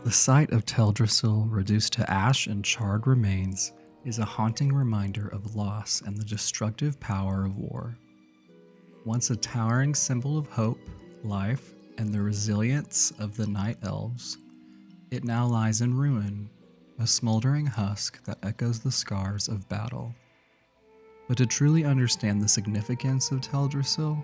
The sight of Teldrassil reduced to ash and charred remains is a haunting reminder of loss and the destructive power of war. Once a towering symbol of hope, life, and the resilience of the Night Elves, it now lies in ruin, a smoldering husk that echoes the scars of battle. But to truly understand the significance of Teldrassil,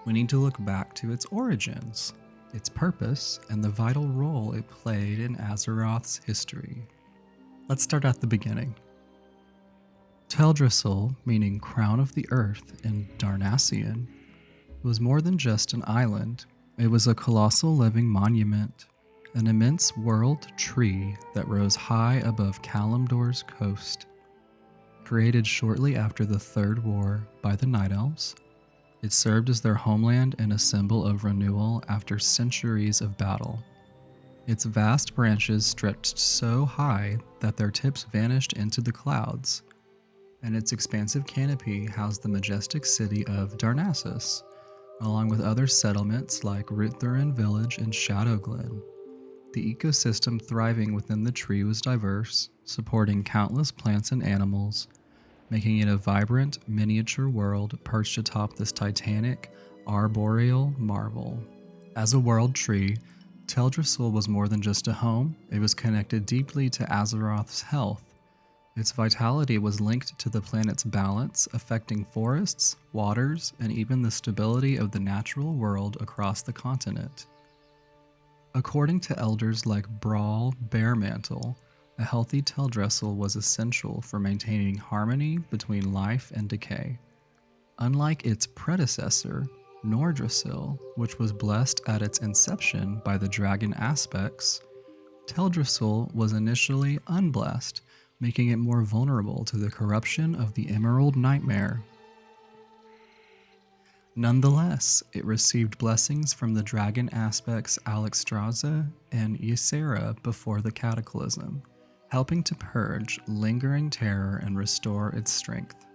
we need to look back to its origins, its purpose, and the vital role it played in Azeroth's history. Let's start at the beginning. Teldrassil, meaning Crown of the Earth in Darnassian, was more than just an island. It was a colossal living monument, an immense world tree that rose high above Kalimdor's coast. Created shortly after the Third War by the Night Elves, it served as their homeland and a symbol of renewal after centuries of battle. Its vast branches stretched so high that their tips vanished into the clouds, and its expansive canopy housed the majestic city of Darnassus, along with other settlements like Ruthven Village and Shadowglen. The ecosystem thriving within the tree was diverse, supporting countless plants and animals, making it a vibrant, miniature world perched atop this titanic, arboreal marvel. As a world tree, Teldrassil was more than just a home, it was connected deeply to Azeroth's health. Its vitality was linked to the planet's balance, affecting forests, waters, and even the stability of the natural world across the continent. According to elders like Brawl Bearmantle, a healthy Teldrassil was essential for maintaining harmony between life and decay. Unlike its predecessor, Nordrassil, which was blessed at its inception by the dragon aspects, Teldrassil was initially unblessed, making it more vulnerable to the corruption of the Emerald Nightmare. Nonetheless, it received blessings from the dragon aspects Alexstrasza and Ysera before the Cataclysm, helping to purge lingering terror and restore its strength.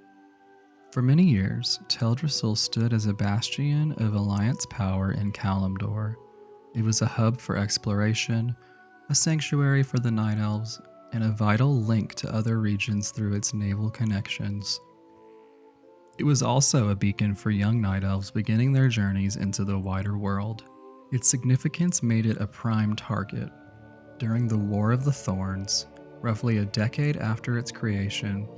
For many years, Teldrassil stood as a bastion of Alliance power in Kalimdor. It was a hub for exploration, a sanctuary for the Night Elves, and a vital link to other regions through its naval connections. It was also a beacon for young Night Elves beginning their journeys into the wider world. Its significance made it a prime target. During the War of the Thorns, roughly a decade after its creation,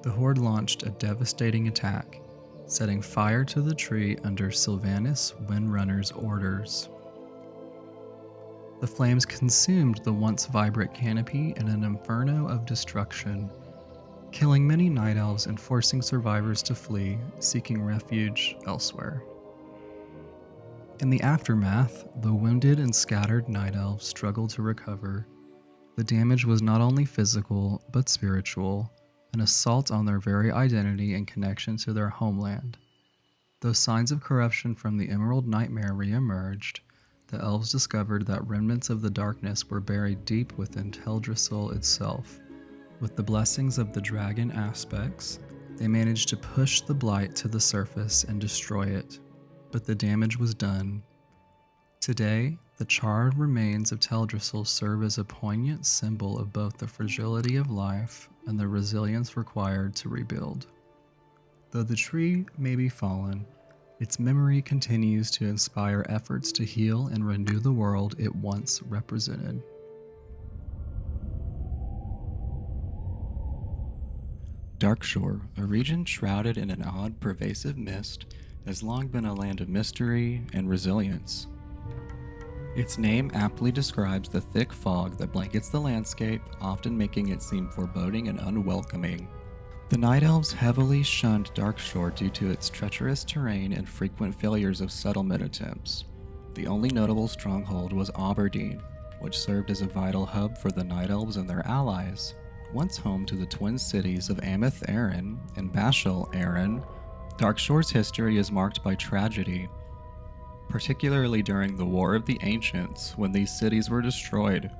the Horde launched a devastating attack, setting fire to the tree under Sylvanas Windrunner's orders. The flames consumed the once vibrant canopy in an inferno of destruction, killing many Night Elves and forcing survivors to flee, seeking refuge elsewhere. In the aftermath, the wounded and scattered Night Elves struggled to recover. The damage was not only physical, but spiritual, an assault on their very identity and connection to their homeland. Though signs of corruption from the Emerald Nightmare re-emerged, the elves discovered that remnants of the darkness were buried deep within Teldrassil itself. With the blessings of the dragon aspects, they managed to push the blight to the surface and destroy it, but the damage was done. Today, the charred remains of Teldrassil serve as a poignant symbol of both the fragility of life and the resilience required to rebuild. Though the tree may be fallen, its memory continues to inspire efforts to heal and renew the world it once represented. Darkshore, a region shrouded in an odd, pervasive mist, has long been a land of mystery and resilience. Its name aptly describes the thick fog that blankets the landscape, often making it seem foreboding and unwelcoming. The Night Elves heavily shunned Darkshore due to its treacherous terrain and frequent failures of settlement attempts. The only notable stronghold was Aberdeen, which served as a vital hub for the Night Elves and their allies. Once home to the twin cities of Ameth Aran and Bashal Aran, Darkshore's history is marked by tragedy, particularly during the War of the Ancients when these cities were destroyed.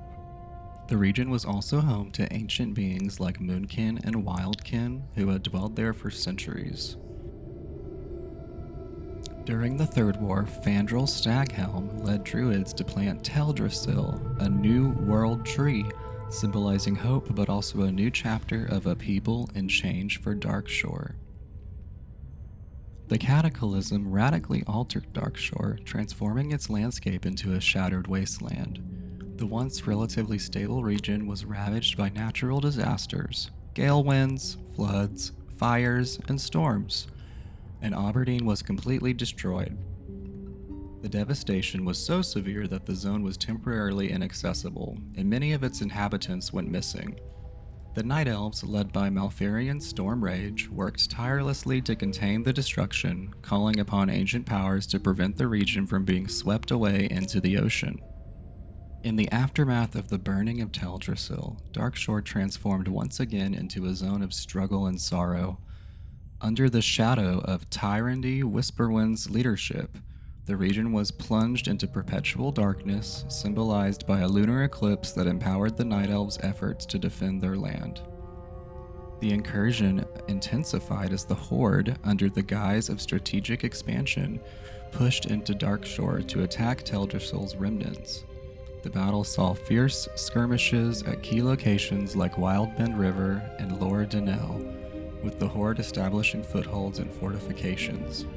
The region was also home to ancient beings like Moonkin and Wildkin who had dwelled there for centuries. During the Third War, Fandral Staghelm led druids to plant Teldrassil, a new world tree, symbolizing hope but also a new chapter of upheaval and change for Darkshore. The Cataclysm radically altered Darkshore, transforming its landscape into a shattered wasteland. The once relatively stable region was ravaged by natural disasters, gale winds, floods, fires, and storms, and Aberdeen was completely destroyed. The devastation was so severe that the zone was temporarily inaccessible, and many of its inhabitants went missing. The Night Elves, led by Malfurion Stormrage, worked tirelessly to contain the destruction, calling upon ancient powers to prevent the region from being swept away into the ocean. In the aftermath of the burning of Teldrassil, Darkshore transformed once again into a zone of struggle and sorrow. Under the shadow of Tyrandy Whisperwind's leadership, the region was plunged into perpetual darkness, symbolized by a lunar eclipse that empowered the Night Elves' efforts to defend their land. The incursion intensified as the Horde, under the guise of strategic expansion, pushed into Darkshore to attack Teldrassil's remnants. The battle saw fierce skirmishes at key locations like Wildbend River and Lower Denell, with the Horde establishing footholds and fortifications.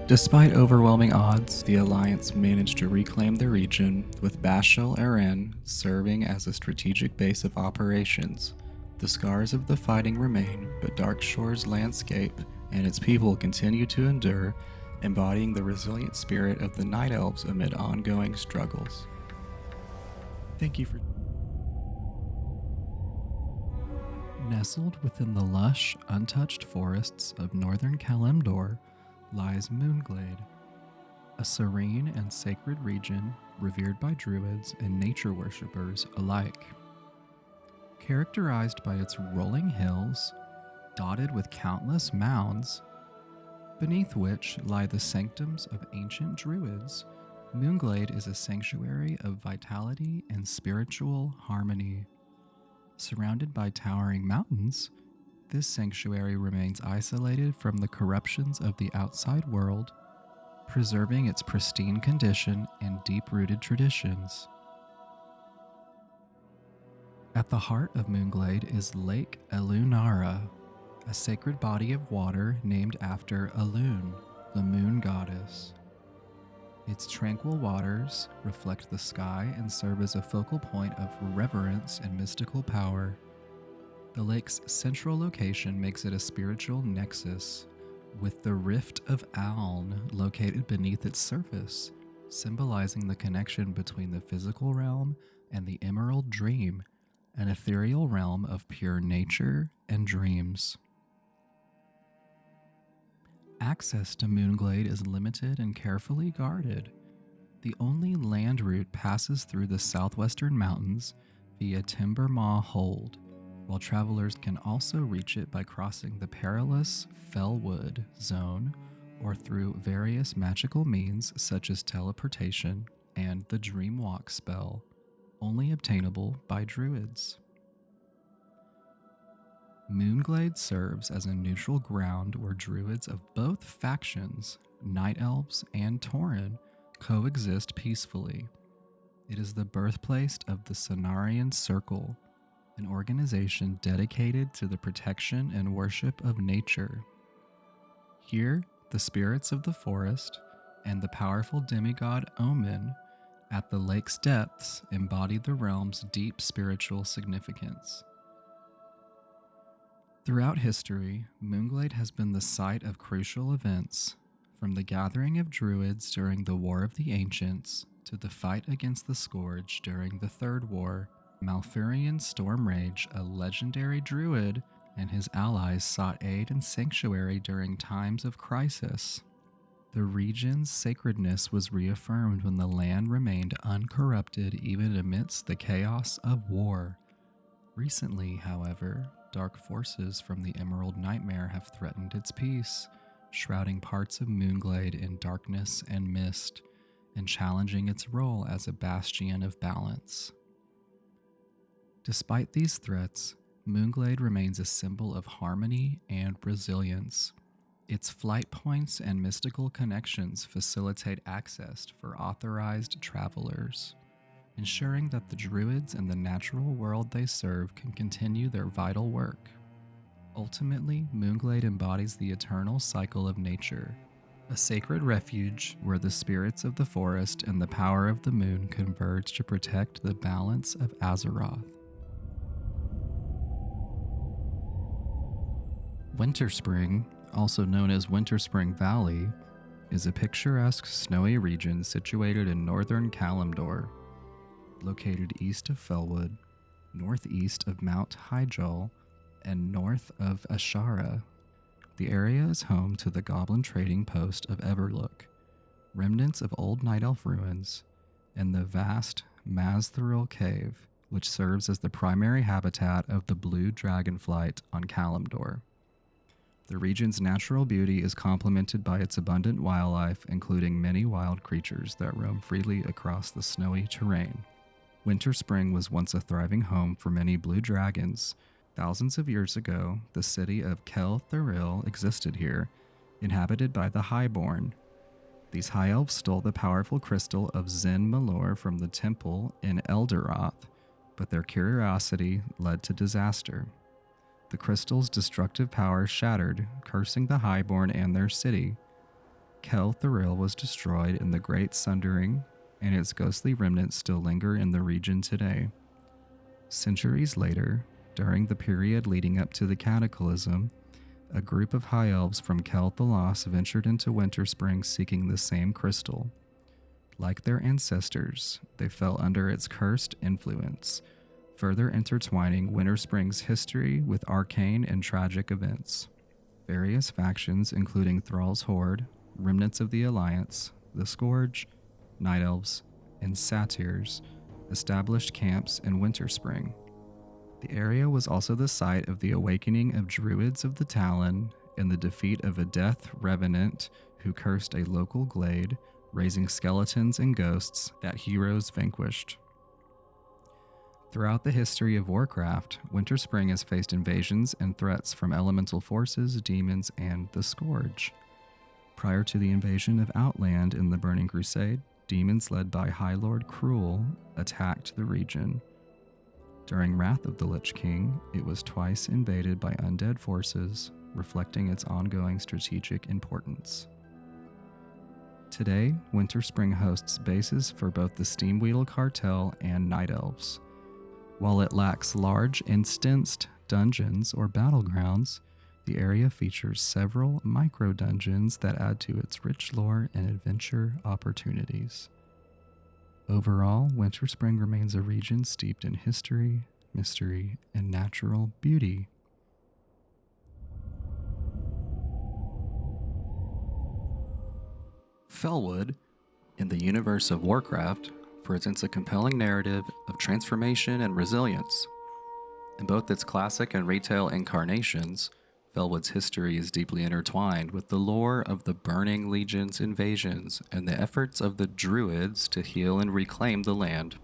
Despite overwhelming odds, the Alliance managed to reclaim the region, with Bashal Eren serving as a strategic base of operations. The scars of the fighting remain, but Darkshore's landscape and its people continue to endure, embodying the resilient spirit of the Night Elves amid ongoing struggles. Thank you for... Nestled within the lush, untouched forests of northern Kalimdor lies Moonglade, a serene and sacred region revered by druids and nature worshippers alike. Characterized by its rolling hills, dotted with countless mounds, beneath which lie the sanctums of ancient druids, Moonglade is a sanctuary of vitality and spiritual harmony. Surrounded by towering mountains, this sanctuary remains isolated from the corruptions of the outside world, preserving its pristine condition and deep-rooted traditions. At the heart of Moonglade is Lake Elunara, a sacred body of water named after Elun, the moon goddess. Its tranquil waters reflect the sky and serve as a focal point of reverence and mystical power. The lake's central location makes it a spiritual nexus, with the Rift of Aln located beneath its surface, symbolizing the connection between the physical realm and the Emerald Dream, an ethereal realm of pure nature and dreams. Access to Moonglade is limited and carefully guarded. The only land route passes through the southwestern mountains via Timbermaw Hold, while travelers can also reach it by crossing the perilous Felwood zone or through various magical means such as teleportation and the Dreamwalk spell, only obtainable by druids. Moonglade serves as a neutral ground where druids of both factions, Night Elves and Tauren, coexist peacefully. It is the birthplace of the Cenarian Circle, an organization dedicated to the protection and worship of nature. Here, the spirits of the forest and the powerful demigod Omen at the lake's depths embody the realm's deep spiritual significance. Throughout history, Moonglade has been the site of crucial events, from the gathering of druids during the War of the Ancients to the fight against the Scourge during the Third War. Malfurion Stormrage, a legendary druid, and his allies sought aid and sanctuary during times of crisis. The region's sacredness was reaffirmed when the land remained uncorrupted even amidst the chaos of war. Recently, however, dark forces from the Emerald Nightmare have threatened its peace, shrouding parts of Moonglade in darkness and mist, and challenging its role as a bastion of balance. Despite these threats, Moonglade remains a symbol of harmony and resilience. Its flight points and mystical connections facilitate access for authorized travelers, ensuring that the druids and the natural world they serve can continue their vital work. Ultimately, Moonglade embodies the eternal cycle of nature, a sacred refuge where the spirits of the forest and the power of the moon converge to protect the balance of Azeroth. Winterspring, also known as Winterspring Valley, is a picturesque snowy region situated in northern Kalimdor, located east of Felwood, northeast of Mount Hyjal, and north of Azshara. The area is home to the Goblin trading post of Everlook, remnants of old Night Elf ruins, and the vast Mazthril Cave, which serves as the primary habitat of the blue dragonflight on Kalimdor. The region's natural beauty is complemented by its abundant wildlife, including many wild creatures that roam freely across the snowy terrain. Winterspring was once a thriving home for many blue dragons. Thousands of years ago, the city of Teldrassil existed here, inhabited by the Highborn. These High Elves stole the powerful crystal of Zin Malor from the temple in Eldaroth, but their curiosity led to disaster. The crystal's destructive power shattered, cursing the Highborn and their city. Teldrassil was destroyed in the Great Sundering, and its ghostly remnants still linger in the region today. Centuries later, during the period leading up to the Cataclysm, a group of High Elves from Teldrassil ventured into Winterspring seeking the same crystal. Like their ancestors, they fell under its cursed influence, further intertwining Winterspring's history with arcane and tragic events. Various factions, including Thrall's Horde, remnants of the Alliance, the Scourge, Night Elves, and Satyrs, established camps in Winterspring. The area was also the site of the awakening of Druids of the Talon and the defeat of a Death Revenant who cursed a local glade, raising skeletons and ghosts that heroes vanquished. Throughout the history of Warcraft, Winterspring has faced invasions and threats from elemental forces, demons, and the Scourge. Prior to the invasion of Outland in the Burning Crusade, demons led by High Lord Cruel attacked the region. During Wrath of the Lich King, it was twice invaded by undead forces, reflecting its ongoing strategic importance. Today, Winterspring hosts bases for both the Steamweedle Cartel and Night Elves. While it lacks large instanced dungeons or battlegrounds, the area features several micro-dungeons that add to its rich lore and adventure opportunities. Overall, Winterspring remains a region steeped in history, mystery, and natural beauty. Felwood, in the universe of Warcraft, presents a compelling narrative of transformation and resilience. In both its classic and retail incarnations, Felwood's history is deeply intertwined with the lore of the Burning Legion's invasions and the efforts of the Druids to heal and reclaim the land.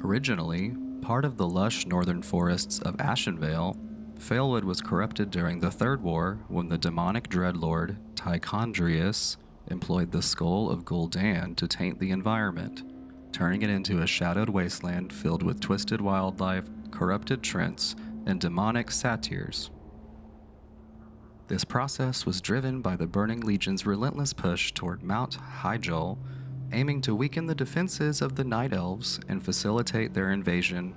Originally, part of the lush northern forests of Ashenvale, Felwood was corrupted during the Third War when the demonic dreadlord Tychondrius employed the skull of Gul'dan to taint the environment, turning it into a shadowed wasteland filled with twisted wildlife, corrupted trents, and demonic satyrs. This process was driven by the Burning Legion's relentless push toward Mount Hyjal, aiming to weaken the defenses of the Night Elves and facilitate their invasion.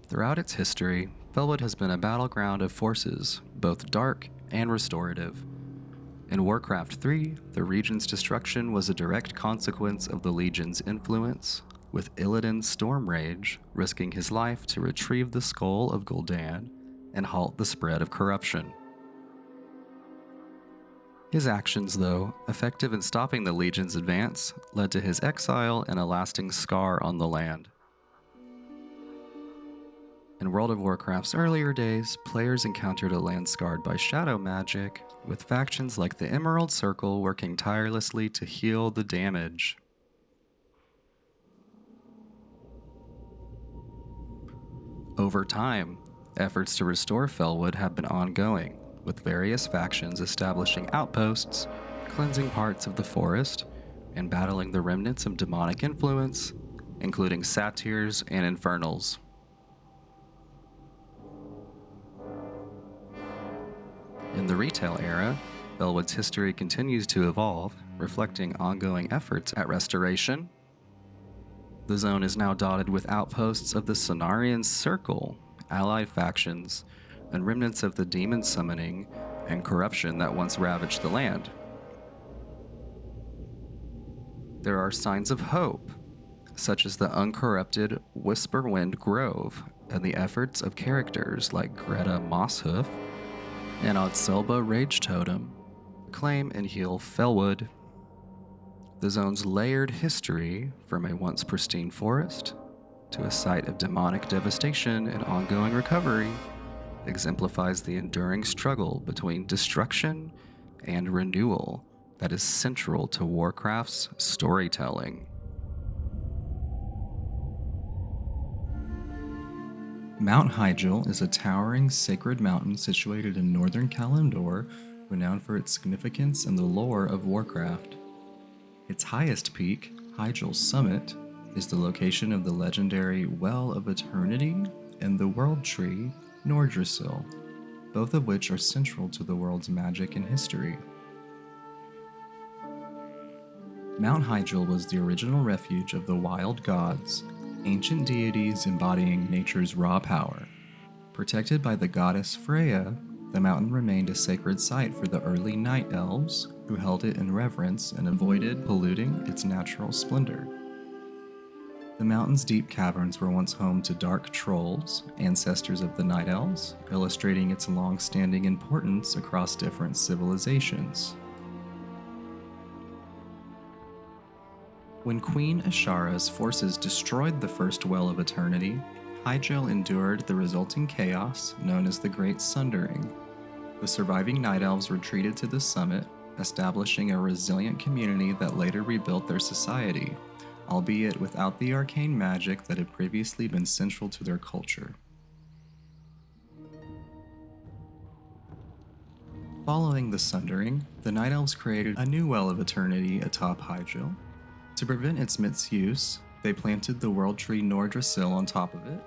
Throughout its history, Felwood has been a battleground of forces, both dark and restorative. In Warcraft 3, the region's destruction was a direct consequence of the Legion's influence, with Illidan's Stormrage risking his life to retrieve the skull of Gul'dan and halt the spread of corruption. His actions, though effective in stopping the Legion's advance, led to his exile and a lasting scar on the land. In World of Warcraft's earlier days, players encountered a land scarred by shadow magic, with factions like the Emerald Circle working tirelessly to heal the damage. Over time, Efforts to restore Felwood have been ongoing, with various factions establishing outposts, cleansing parts of the forest, and battling the remnants of demonic influence, including satyrs and infernals. In the retail era, Felwood's history continues to evolve, reflecting ongoing efforts at restoration. The zone is now dotted with outposts of the Cenarian Circle, allied factions, and remnants of the demon summoning and corruption that once ravaged the land. There are signs of hope, such as the uncorrupted Whisperwind Grove and the efforts of characters like Greta Mosshoof and Odselba Rage Totem claim and heal Felwood. The zone's layered history, from a once pristine forest to a site of demonic devastation and ongoing recovery, exemplifies the enduring struggle between destruction and renewal that is central to Warcraft's storytelling. Mount Hyjal is a towering sacred mountain situated in northern Kalimdor, renowned for its significance in the lore of Warcraft. Its highest peak, Hyjal's summit, is the location of the legendary Well of Eternity and the World Tree, Nordrassil, both of which are central to the world's magic and history. Mount Hyjal was the original refuge of the wild gods, ancient deities embodying nature's raw power. Protected by the goddess Freya, the mountain remained a sacred site for the early night elves, who held it in reverence and avoided polluting its natural splendor. The mountain's deep caverns were once home to dark trolls, ancestors of the night elves, illustrating its long-standing importance across different civilizations. When Queen Azshara's forces destroyed the first Well of Eternity, Hyjal endured the resulting chaos known as the Great Sundering. The surviving Night Elves retreated to the summit, establishing a resilient community that later rebuilt their society, albeit without the arcane magic that had previously been central to their culture. Following the Sundering, the Night Elves created a new Well of Eternity atop Hyjal. To prevent its misuse, they planted the World Tree Nordrassil on top of it.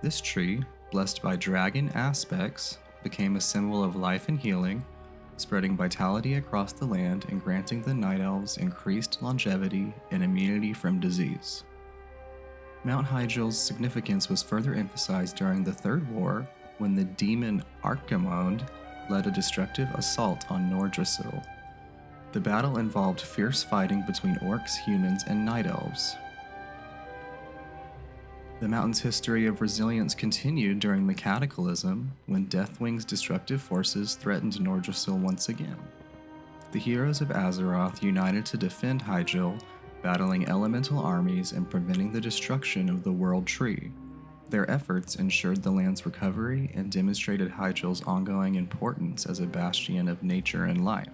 This tree, blessed by dragon aspects, became a symbol of life and healing, spreading vitality across the land and granting the Night Elves increased longevity and immunity from disease. Mount Hyjal's significance was further emphasized during the Third War, when the demon Archimonde led a destructive assault on Nordrassil. The battle involved fierce fighting between orcs, humans, and night elves. The mountain's history of resilience continued during the Cataclysm, when Deathwing's destructive forces threatened Nordrassil once again. The heroes of Azeroth united to defend Hyjal, battling elemental armies and preventing the destruction of the World Tree. Their efforts ensured the land's recovery and demonstrated Hyjal's ongoing importance as a bastion of nature and life.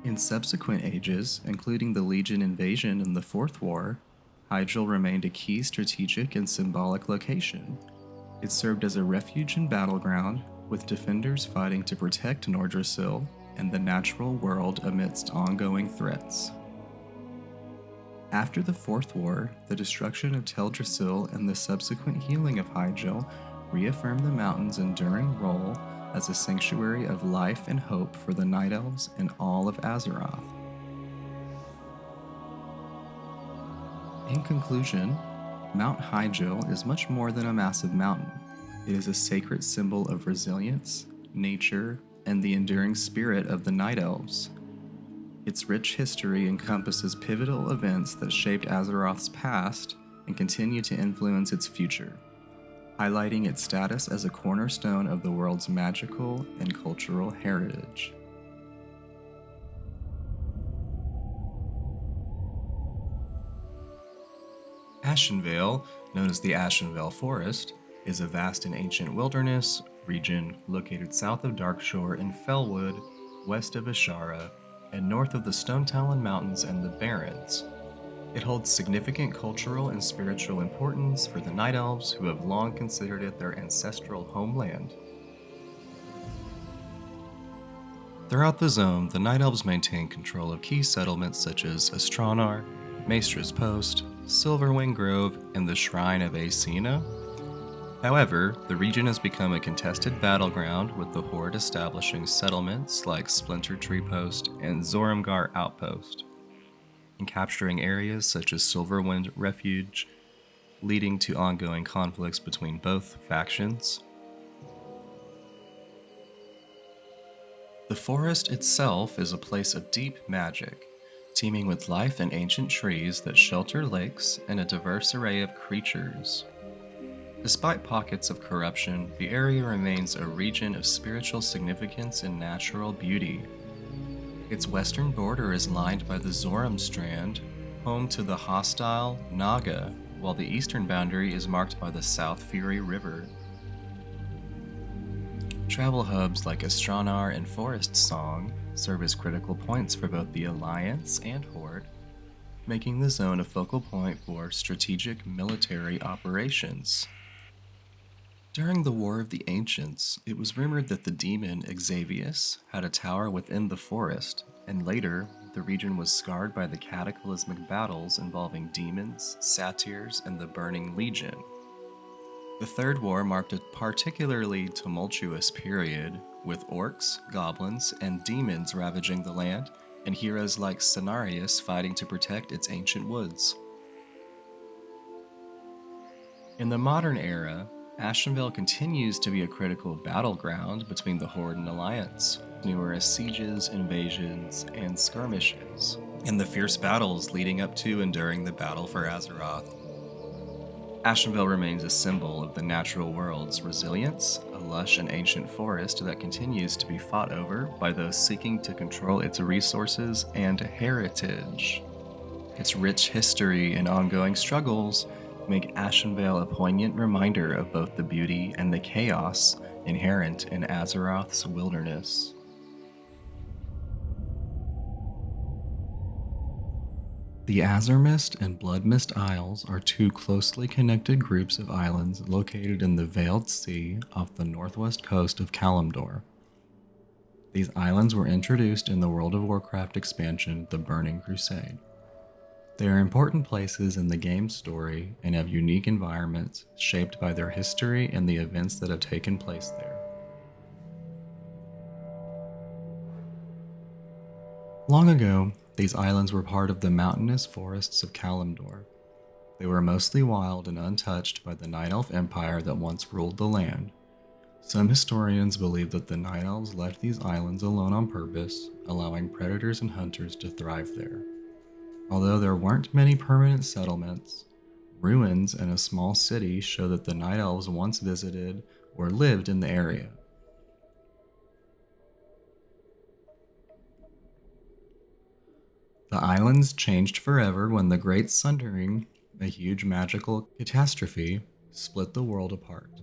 In subsequent ages, including the Legion invasion in the Fourth War, Hyjal remained a key strategic and symbolic location. It served as a refuge and battleground, with defenders fighting to protect Nordrassil and the natural world amidst ongoing threats. After the Fourth War, the destruction of Teldrassil and the subsequent healing of Hyjal reaffirmed the mountain's enduring role as a sanctuary of life and hope for the Night Elves and all of Azeroth. In conclusion, Mount Hyjal is much more than a massive mountain. It is a sacred symbol of resilience, nature, and the enduring spirit of the Night Elves. Its rich history encompasses pivotal events that shaped Azeroth's past and continue to influence its future, highlighting its status as a cornerstone of the world's magical and cultural heritage. Ashenvale, known as the Ashenvale Forest, is a vast and ancient wilderness region located south of Darkshore in Felwood, west of Azshara, and north of the Stonetalon Mountains and the Barrens. It holds significant cultural and spiritual importance for the Night Elves, who have long considered it their ancestral homeland. Throughout the zone, the Night Elves maintain control of key settlements such as Astronar, Maestra's Post, Silverwing Grove, and the Shrine of Acina. However, the region has become a contested battleground, with the Horde establishing settlements like Splinter Tree Post and Zoramgar Outpost, and capturing areas such as Silverwind Refuge, leading to ongoing conflicts between both factions. The forest itself is a place of deep magic, teeming with life and ancient trees that shelter lakes and a diverse array of creatures. Despite pockets of corruption, the area remains a region of spiritual significance and natural beauty. Its western border is lined by the Zoram Strand, home to the hostile Naga, while the eastern boundary is marked by the South Fury River. Travel hubs like Astronar and Forest Song serve as critical points for both the Alliance and Horde, making the zone a focal point for strategic military operations. During the War of the Ancients, it was rumored that the demon Xavius had a tower within the forest, and later, the region was scarred by the cataclysmic battles involving demons, satyrs, and the Burning Legion. The Third War marked a particularly tumultuous period, with orcs, goblins, and demons ravaging the land, and heroes like Cenarius fighting to protect its ancient woods. In the modern era, Ashenvale continues to be a critical battleground between the Horde and Alliance. Numerous sieges, invasions, and skirmishes, and the fierce battles leading up to and during the Battle for Azeroth. Ashenvale remains a symbol of the natural world's resilience, a lush and ancient forest that continues to be fought over by those seeking to control its resources and heritage. Its rich history and ongoing struggles make Ashenvale a poignant reminder of both the beauty and the chaos inherent in Azeroth's wilderness. The Azuremyst and Bloodmist Isles are two closely connected groups of islands located in the Veiled Sea off the northwest coast of Kalimdor. These islands were introduced in the World of Warcraft expansion, The Burning Crusade. They are important places in the game's story and have unique environments shaped by their history and the events that have taken place there. Long ago, these islands were part of the mountainous forests of Kalimdor. They were mostly wild and untouched by the Night Elf Empire that once ruled the land. Some historians believe that the Night Elves left these islands alone on purpose, allowing predators and hunters to thrive there. Although there weren't many permanent settlements, ruins and a small city show that the Night Elves once visited or lived in the area. The islands changed forever when the Great Sundering, a huge magical catastrophe, split the world apart.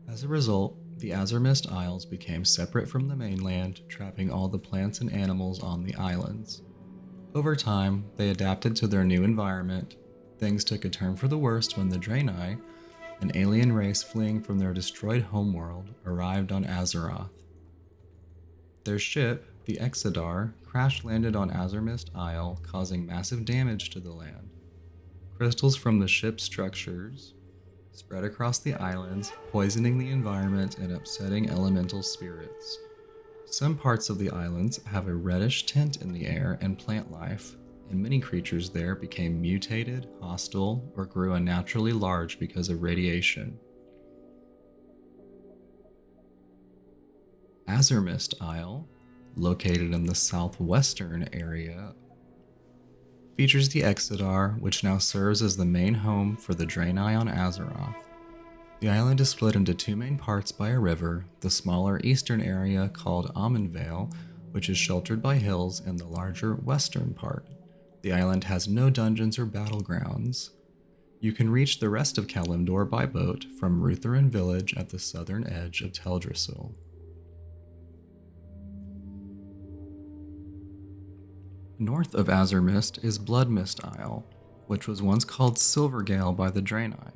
As a result, the Azuremyst Isles became separate from the mainland, trapping all the plants and animals on the islands. Over time, they adapted to their new environment. Things took a turn for the worst when the Draenei, an alien race fleeing from their destroyed homeworld, arrived on Azeroth. Their ship, the Exodar, crash-landed on Azuremyst Isle, causing massive damage to the land. Crystals from the ship's structures spread across the islands, poisoning the environment and upsetting elemental spirits. Some parts of the islands have a reddish tint in the air and plant life, and many creatures there became mutated, hostile, or grew unnaturally large because of radiation. Azuremyst Isle, located in the southwestern area, features the Exodar, which now serves as the main home for the Draenei on Azeroth. The island is split into two main parts by a river, the smaller eastern area called Ashenvale, which is sheltered by hills, and the larger western part. The island has no dungeons or battlegrounds. You can reach the rest of Kalimdor by boat from Rutherin village at the southern edge of Teldrassil. North of Azuremyst is Bloodmist Isle, which was once called Silvergale by the Draenei.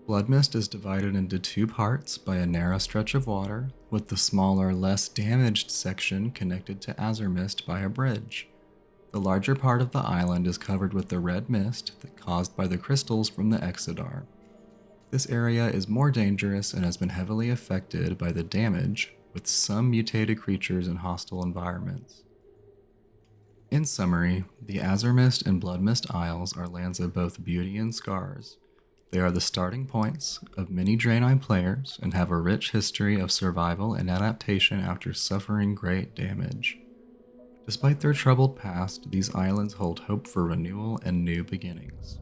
Bloodmist is divided into two parts by a narrow stretch of water, with the smaller, less damaged section connected to Azuremyst by a bridge. The larger part of the island is covered with the red mist caused by the crystals from the Exodar. This area is more dangerous and has been heavily affected by the damage, with some mutated creatures in hostile environments. In summary, the Azuremyst and Bloodmist Isles are lands of both beauty and scars. They are the starting points of many Draenei players and have a rich history of survival and adaptation after suffering great damage. Despite their troubled past, these islands hold hope for renewal and new beginnings.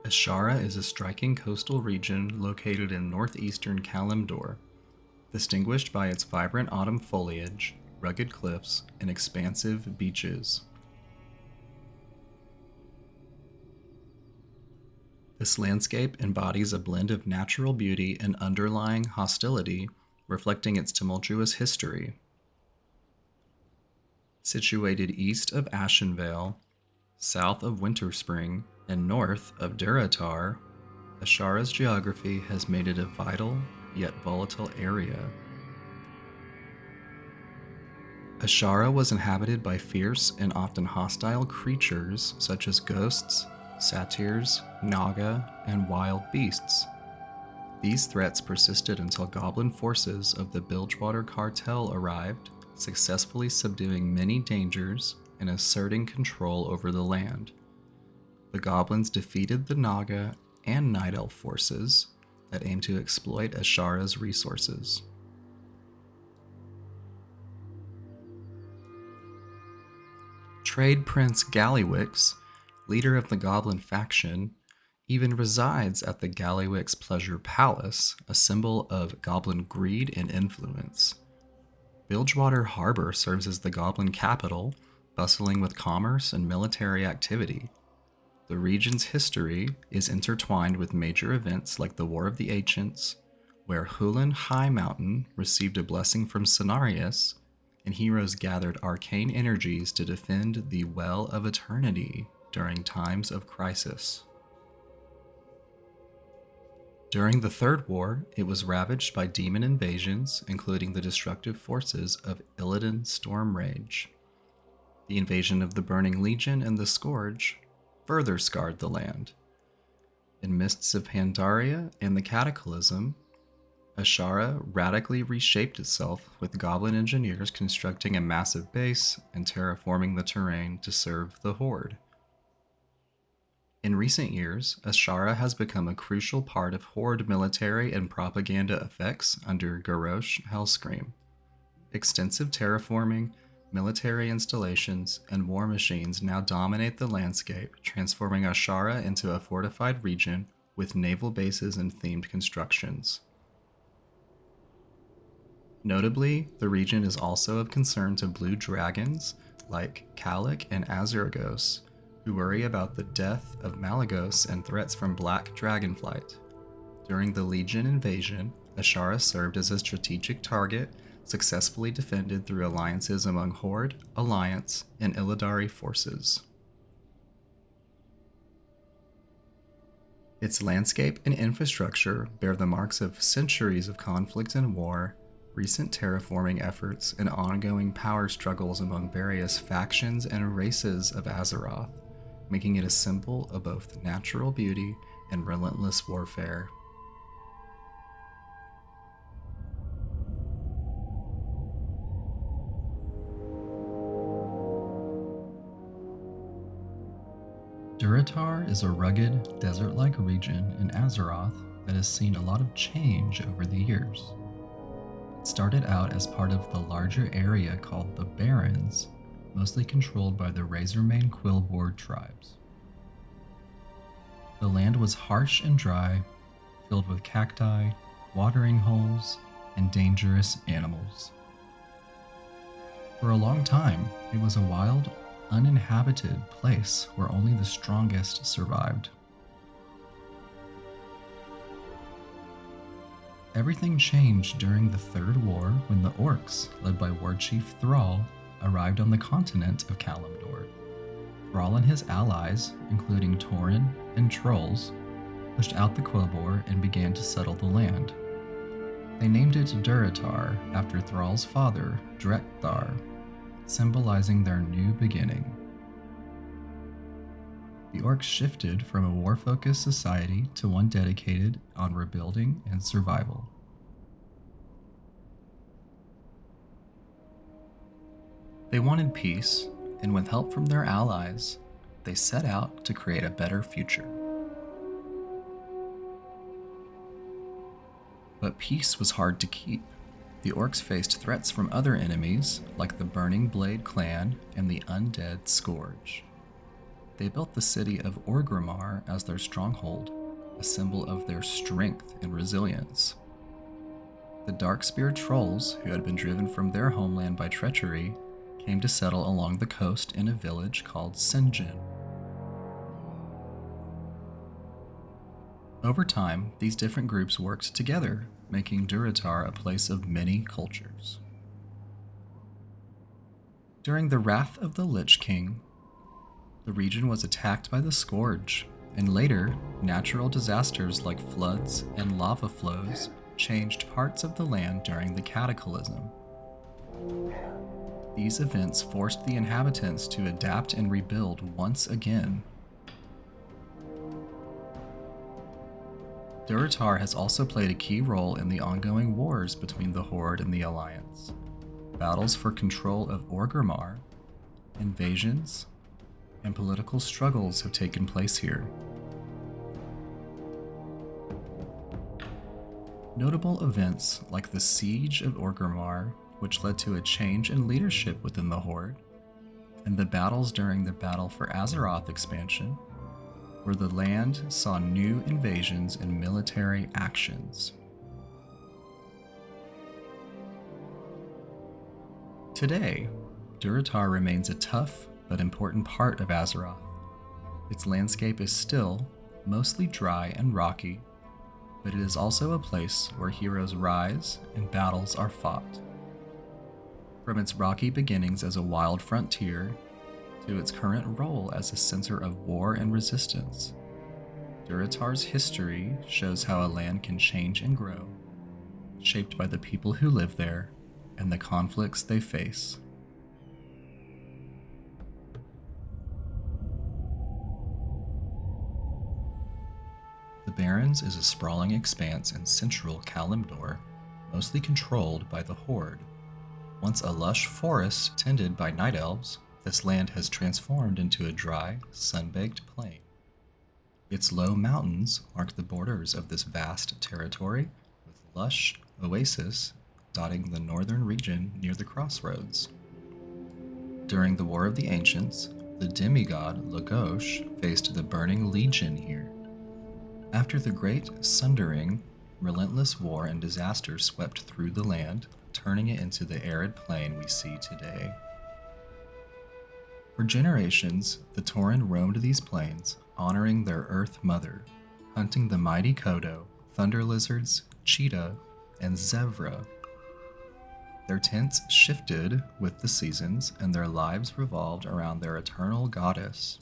Azshara is a striking coastal region located in northeastern Kalimdor, distinguished by its vibrant autumn foliage, rugged cliffs, and expansive beaches. This landscape embodies a blend of natural beauty and underlying hostility, reflecting its tumultuous history. Situated east of Ashenvale, south of Winterspring, and north of Durotar, Azshara's geography has made it a vital yet volatile area. Azshara was inhabited by fierce and often hostile creatures such as ghosts, satyrs, naga, and wild beasts. These threats persisted until goblin forces of the Bilgewater cartel arrived, successfully subduing many dangers and asserting control over the land. The goblins defeated the naga and night elf forces that aimed to exploit Azshara's resources. Trade Prince Gallywix, leader of the Goblin faction, even resides at the Gallywix Pleasure Palace, a symbol of Goblin greed and influence. Bilgewater Harbor serves as the Goblin capital, bustling with commerce and military activity. The region's history is intertwined with major events like the War of the Ancients, where Hulan High Mountain received a blessing from Cenarius, and heroes gathered arcane energies to defend the Well of Eternity during times of crisis. During the Third War, it was ravaged by demon invasions, including the destructive forces of Illidan Stormrage. The invasion of the Burning Legion and the Scourge further scarred the land. In Mists of Pandaria and the Cataclysm, Azshara radically reshaped itself, with goblin engineers constructing a massive base and terraforming the terrain to serve the Horde. In recent years, Azshara has become a crucial part of Horde military and propaganda effects under Garrosh Hellscream. Extensive terraforming, military installations, and war machines now dominate the landscape, transforming Azshara into a fortified region with naval bases and themed constructions. Notably, the region is also of concern to blue dragons like Kalik and Azuragos, who worry about the death of Malagos and threats from black dragonflight. During the Legion invasion, Azshara served as a strategic target, successfully defended through alliances among Horde, Alliance, and Illidari forces. Its landscape and infrastructure bear the marks of centuries of conflict and war, recent terraforming efforts, and ongoing power struggles among various factions and races of Azeroth, making it a symbol of both natural beauty and relentless warfare. Durotar is a rugged, desert-like region in Azeroth that has seen a lot of change over the years. It started out as part of the larger area called the Barrens, mostly controlled by the Razormane Quillboard tribes. The land was harsh and dry, filled with cacti, watering holes, and dangerous animals. For a long time, it was a wild, uninhabited place where only the strongest survived. Everything changed during the Third War when the Orcs, led by War Chief Thrall, arrived on the continent of Kalimdor. Thrall and his allies, including Tauren and Trolls, pushed out the Quillbore and began to settle the land. They named it Durotar after Thrall's father, Drekthar, symbolizing their new beginning. The Orcs shifted from a war-focused society to one dedicated on rebuilding and survival. They wanted peace, and with help from their allies, they set out to create a better future. But peace was hard to keep. The Orcs faced threats from other enemies, like the Burning Blade clan and the Undead Scourge. They built the city of Orgrimmar as their stronghold, a symbol of their strength and resilience. The Darkspear Trolls, who had been driven from their homeland by treachery, came to settle along the coast in a village called Sinjin. Over time, these different groups worked together, making Durotar a place of many cultures. During the Wrath of the Lich King, the region was attacked by the Scourge, and later, natural disasters like floods and lava flows changed parts of the land during the Cataclysm. These events forced the inhabitants to adapt and rebuild once again. Durotar has also played a key role in the ongoing wars between the Horde and the Alliance, battles for control of Orgrimmar, invasions, and political struggles have taken place here. Notable events like the Siege of Orgrimmar, which led to a change in leadership within the Horde, and the battles during the Battle for Azeroth expansion, where the land saw new invasions and military actions. Today, Durotar remains a tough but important part of Azeroth. Its landscape is still mostly dry and rocky, but it is also a place where heroes rise and battles are fought. From its rocky beginnings as a wild frontier to its current role as a center of war and resistance, Durotar's history shows how a land can change and grow, shaped by the people who live there and the conflicts they face. The Barrens is a sprawling expanse in central Kalimdor, mostly controlled by the Horde. Once a lush forest tended by night elves, this land has transformed into a dry, sun-baked plain. Its low mountains mark the borders of this vast territory, with lush oases dotting the northern region near the crossroads. During the War of the Ancients, the demigod Lagos faced the Burning Legion here. After the Great Sundering, relentless war and disaster swept through the land, turning it into the arid plain we see today. For generations, the Tauren roamed these plains, honoring their Earth Mother, hunting the mighty Kodo, thunder lizards, cheetah, and zebra. Their tents shifted with the seasons, and their lives revolved around their eternal goddess.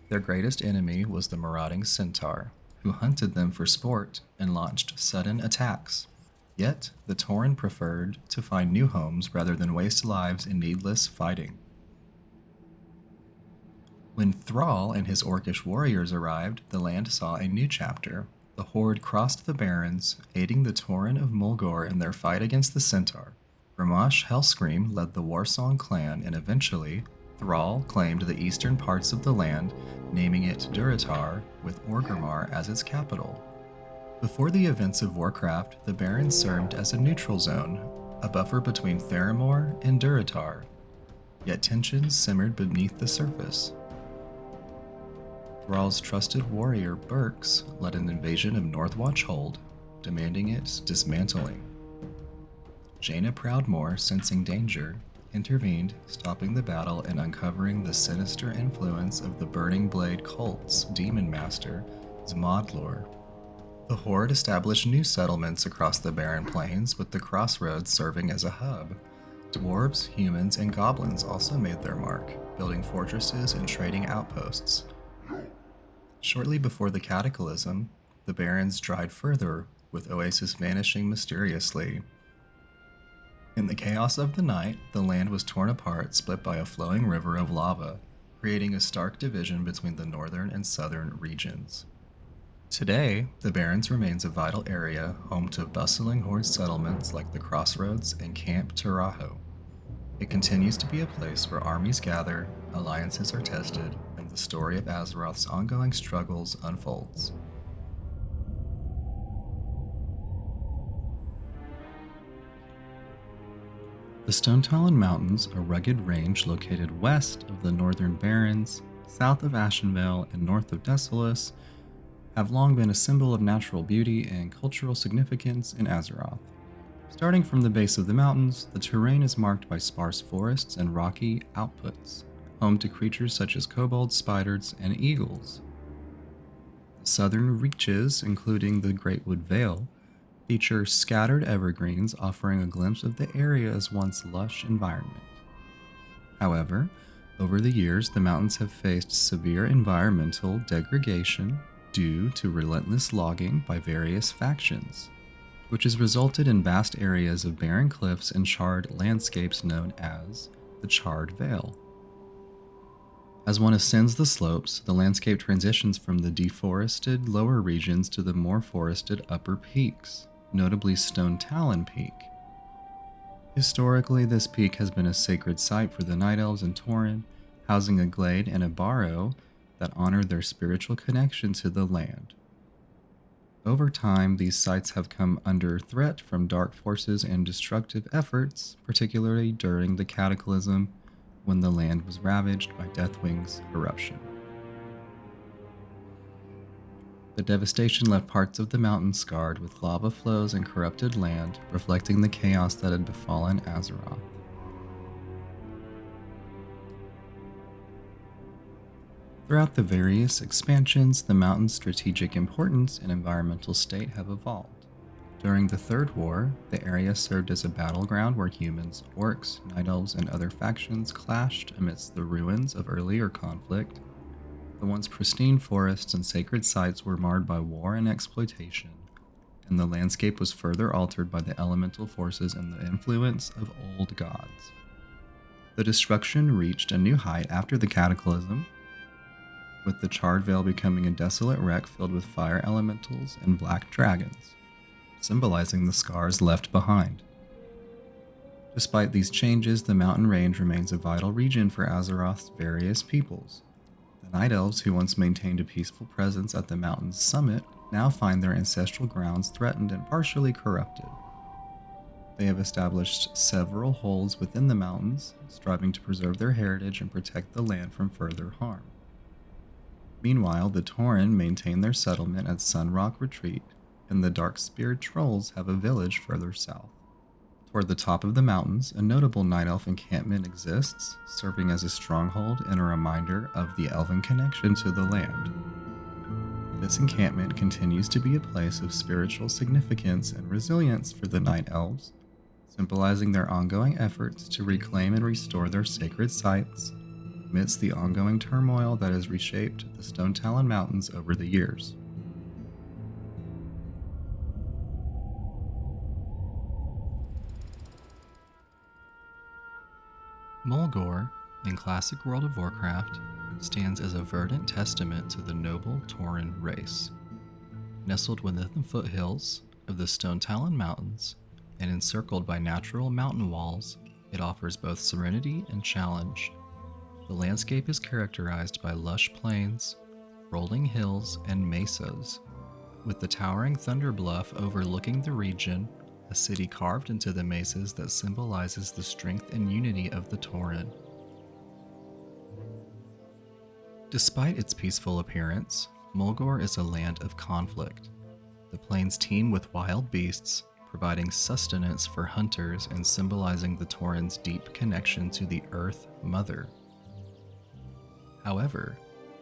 Their greatest enemy was the marauding centaur, who hunted them for sport and launched sudden attacks. Yet, the Tauren preferred to find new homes rather than waste lives in needless fighting. When Thrall and his orcish warriors arrived, the land saw a new chapter. The Horde crossed the Barrens, aiding the Tauren of Mulgore in their fight against the Centaur. Grommash Hellscream led the Warsong clan, and eventually, Thrall claimed the eastern parts of the land, naming it Durotar, with Orgrimmar as its capital. Before the events of Warcraft, the Barrens served as a neutral zone, a buffer between Theramore and Durotar, yet tensions simmered beneath the surface. Thrall's trusted warrior Burks led an invasion of Northwatch Hold, demanding its dismantling. Jaina Proudmoore, sensing danger, intervened, stopping the battle and uncovering the sinister influence of the Burning Blade cult's demon master, Zmodlor. The Horde established new settlements across the barren plains, with the crossroads serving as a hub. Dwarves, humans, and goblins also made their mark, building fortresses and trading outposts. Shortly before the Cataclysm, the Barrens dried further, with Oasis vanishing mysteriously. In the chaos of the night, the land was torn apart, split by a flowing river of lava, creating a stark division between the northern and southern regions. Today, the Barrens remains a vital area home to bustling horde settlements like the Crossroads and Camp Taraho. It continues to be a place where armies gather, alliances are tested, and the story of Azeroth's ongoing struggles unfolds. The Stonetalon Mountains, a rugged range located west of the northern Barrens, south of Ashenvale, and north of Desolace, have long been a symbol of natural beauty and cultural significance in Azeroth. Starting from the base of the mountains, the terrain is marked by sparse forests and rocky outputs, home to creatures such as kobolds, spiders, and eagles. The southern reaches, including the Greatwood Vale, feature scattered evergreens offering a glimpse of the area's once lush environment. However, over the years, the mountains have faced severe environmental degradation due to relentless logging by various factions, which has resulted in vast areas of barren cliffs and charred landscapes known as the Charred Vale. As one ascends the slopes, the landscape transitions from the deforested lower regions to the more forested upper peaks, notably Stonetalon Peak. Historically, this peak has been a sacred site for the Night Elves and Tauren, housing a glade and a barrow that honor their spiritual connection to the land. Over time, these sites have come under threat from dark forces and destructive efforts, particularly during the Cataclysm, when the land was ravaged by Deathwing's eruption. The devastation left parts of the mountain scarred with lava flows and corrupted land, reflecting the chaos that had befallen Azeroth. Throughout the various expansions, the mountain's strategic importance and environmental state have evolved. During the Third War, the area served as a battleground where humans, orcs, night elves, and other factions clashed amidst the ruins of earlier conflict. The once pristine forests and sacred sites were marred by war and exploitation, and the landscape was further altered by the elemental forces and the influence of old gods. The destruction reached a new height after the Cataclysm, with the Charred Vale becoming a desolate wreck filled with fire elementals and black dragons, symbolizing the scars left behind. Despite these changes, the mountain range remains a vital region for Azeroth's various peoples. The Night Elves, who once maintained a peaceful presence at the mountain's summit, now find their ancestral grounds threatened and partially corrupted. They have established several holds within the mountains, striving to preserve their heritage and protect the land from further harm. Meanwhile, the Tauren maintain their settlement at Sunrock Retreat, and the Darkspear Trolls have a village further south. Toward the top of the mountains, a notable Night Elf encampment exists, serving as a stronghold and a reminder of the elven connection to the land. This encampment continues to be a place of spiritual significance and resilience for the Night Elves, symbolizing their ongoing efforts to reclaim and restore their sacred sites amidst the ongoing turmoil that has reshaped the Stonetalon Mountains over the years. Mulgore, in classic World of Warcraft, stands as a verdant testament to the noble Tauren race. Nestled within the foothills of the Stonetalon Mountains and encircled by natural mountain walls, it offers both serenity and challenge. The landscape is characterized by lush plains, rolling hills, and mesas, with the towering Thunder Bluff overlooking the region, a city carved into the mesas that symbolizes the strength and unity of the Tauren. Despite its peaceful appearance, Mulgore is a land of conflict. The plains teem with wild beasts, providing sustenance for hunters and symbolizing the Tauren's deep connection to the Earth Mother. However,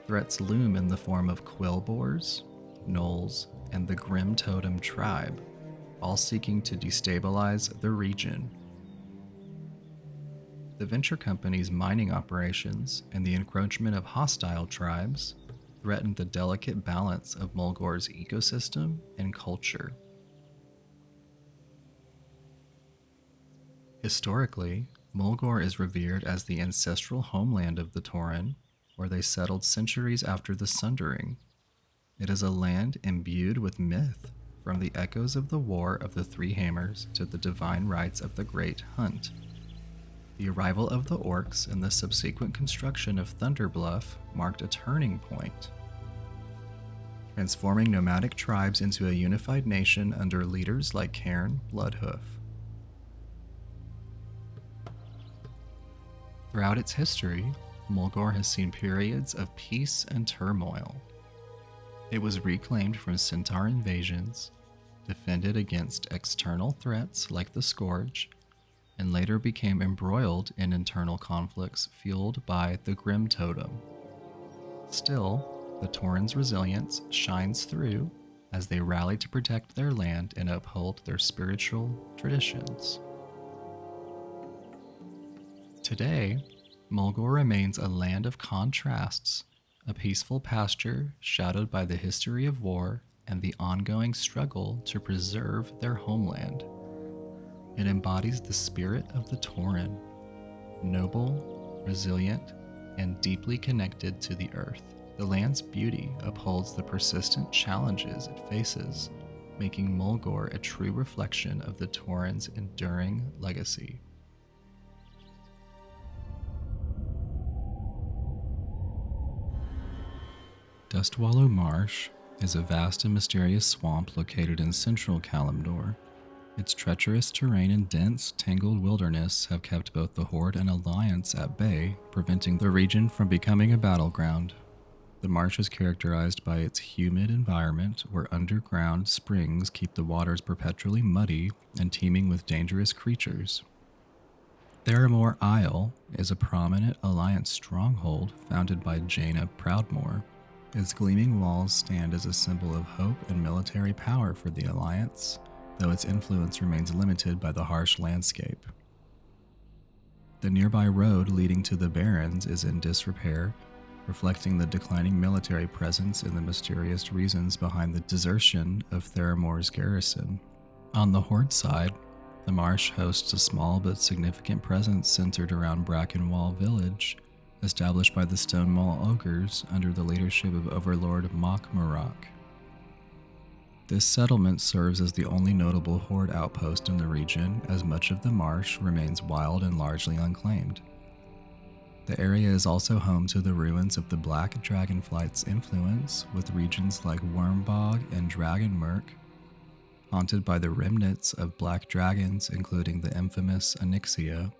threats loom in the form of quillboars, gnolls, and the Grim Totem tribe, all seeking to destabilize the region. The Venture Company's mining operations and the encroachment of hostile tribes threatened the delicate balance of Mulgore's ecosystem and culture. Historically, Mulgore is revered as the ancestral homeland of the Tauren, where they settled centuries after the Sundering. It is a land imbued with myth, from the echoes of the War of the Three Hammers to the divine rites of the Great Hunt. The arrival of the orcs and the subsequent construction of Thunderbluff marked a turning point, transforming nomadic tribes into a unified nation under leaders like Cairn Bloodhoof. Throughout its history, Mulgore has seen periods of peace and turmoil. It was reclaimed from centaur invasions, defended against external threats like the Scourge, and later became embroiled in internal conflicts fueled by the Grim Totem. Still, the Tauren's resilience shines through as they rally to protect their land and uphold their spiritual traditions. Today, Mulgore remains a land of contrasts, a peaceful pasture shadowed by the history of war and the ongoing struggle to preserve their homeland. It embodies the spirit of the Tauren, noble, resilient, and deeply connected to the earth. The land's beauty upholds the persistent challenges it faces, making Mulgore a true reflection of the Tauren's enduring legacy. Dustwallow Marsh is a vast and mysterious swamp located in central Kalimdor. Its treacherous terrain and dense, tangled wilderness have kept both the Horde and Alliance at bay, preventing the region from becoming a battleground. The marsh is characterized by its humid environment, where underground springs keep the waters perpetually muddy and teeming with dangerous creatures. Theramore Isle is a prominent Alliance stronghold founded by Jaina Proudmoore. Its gleaming walls stand as a symbol of hope and military power for the Alliance, though its influence remains limited by the harsh landscape. The nearby road leading to the Barrens is in disrepair, reflecting the declining military presence and the mysterious reasons behind the desertion of Theramore's garrison. On the Horde side, the marsh hosts a small but significant presence centered around Brackenwall Village, established by the Stonemaul Ogres under the leadership of Overlord Mok'Marak. This settlement serves as the only notable Horde outpost in the region, as much of the marsh remains wild and largely unclaimed. The area is also home to the ruins of the Black Dragonflight's influence, with regions like Wormbog and Dragonmurk haunted by the remnants of black dragons, including the infamous Onyxia.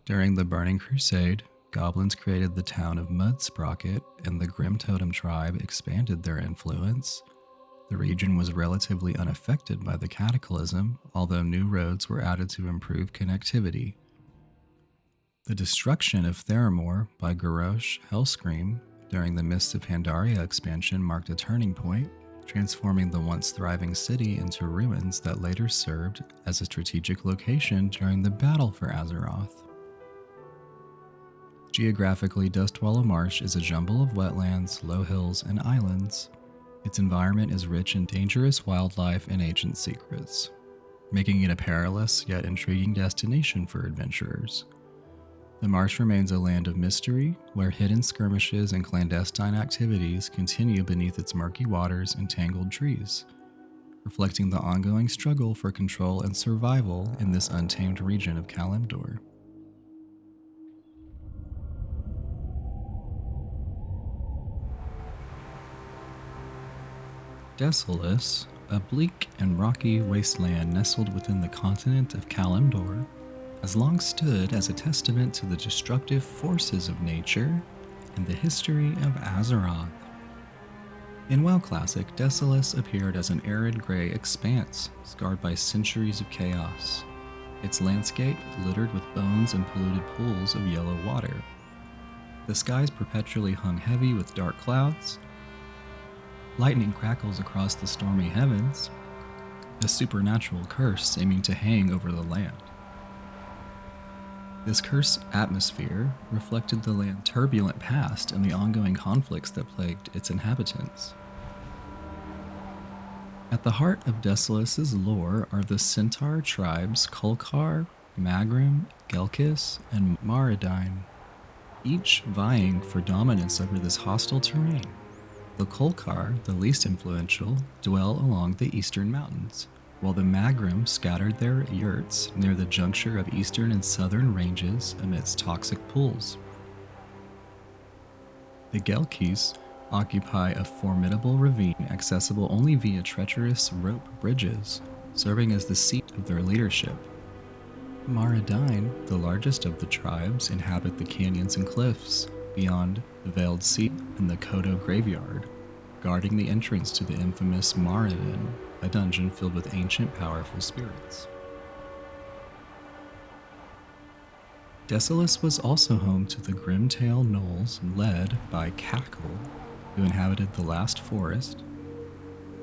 During the Burning Crusade, goblins created the town of Mudsprocket, and the Grim Totem tribe expanded their influence. The region was relatively unaffected by the cataclysm, although new roads were added to improve connectivity. The destruction of Theramore by Garrosh Hellscream during the Mists of Pandaria expansion marked a turning point, transforming the once thriving city into ruins that later served as a strategic location during the Battle for Azeroth. Geographically, Dustwallow Marsh is a jumble of wetlands, low hills, and islands. Its environment is rich in dangerous wildlife and ancient secrets, making it a perilous yet intriguing destination for adventurers. The marsh remains a land of mystery, where hidden skirmishes and clandestine activities continue beneath its murky waters and tangled trees, reflecting the ongoing struggle for control and survival in this untamed region of Kalimdor. Desolace, a bleak and rocky wasteland nestled within the continent of Kalimdor, has long stood as a testament to the destructive forces of nature and the history of Azeroth. In WoW Classic, Desolace appeared as an arid gray expanse, scarred by centuries of chaos, its landscape littered with bones and polluted pools of yellow water. The skies perpetually hung heavy with dark clouds, lightning crackles across the stormy heavens, a supernatural curse aiming to hang over the land. This cursed atmosphere reflected the land's turbulent past and the ongoing conflicts that plagued its inhabitants. At the heart of Desolace's lore are the centaur tribes Kolkar, Magrim, Gelkis, and Maridine, each vying for dominance over this hostile terrain. The Kolkar, the least influential, dwell along the eastern mountains, while the Magrim scattered their yurts near the juncture of eastern and southern ranges amidst toxic pools. The Gelkis occupy a formidable ravine accessible only via treacherous rope bridges, serving as the seat of their leadership. Maridine, the largest of the tribes, inhabit the canyons and cliffs beyond the Veiled Sea and the Kodo Graveyard, guarding the entrance to the infamous Maridin, a dungeon filled with ancient, powerful spirits. Desolace was also home to the Grimtail Gnolls led by Cackle, who inhabited the last forest,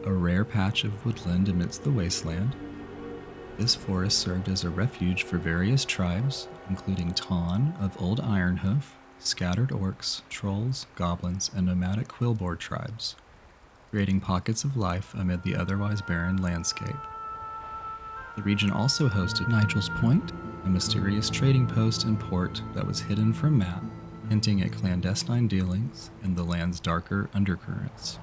a rare patch of woodland amidst the wasteland. This forest served as a refuge for various tribes, including Ton of Old Ironhoof, scattered orcs, trolls, goblins, and nomadic Quillboar tribes, creating pockets of life amid the otherwise barren landscape. The region also hosted Nigel's Point, a mysterious trading post and port that was hidden from map, hinting at clandestine dealings and the land's darker undercurrents.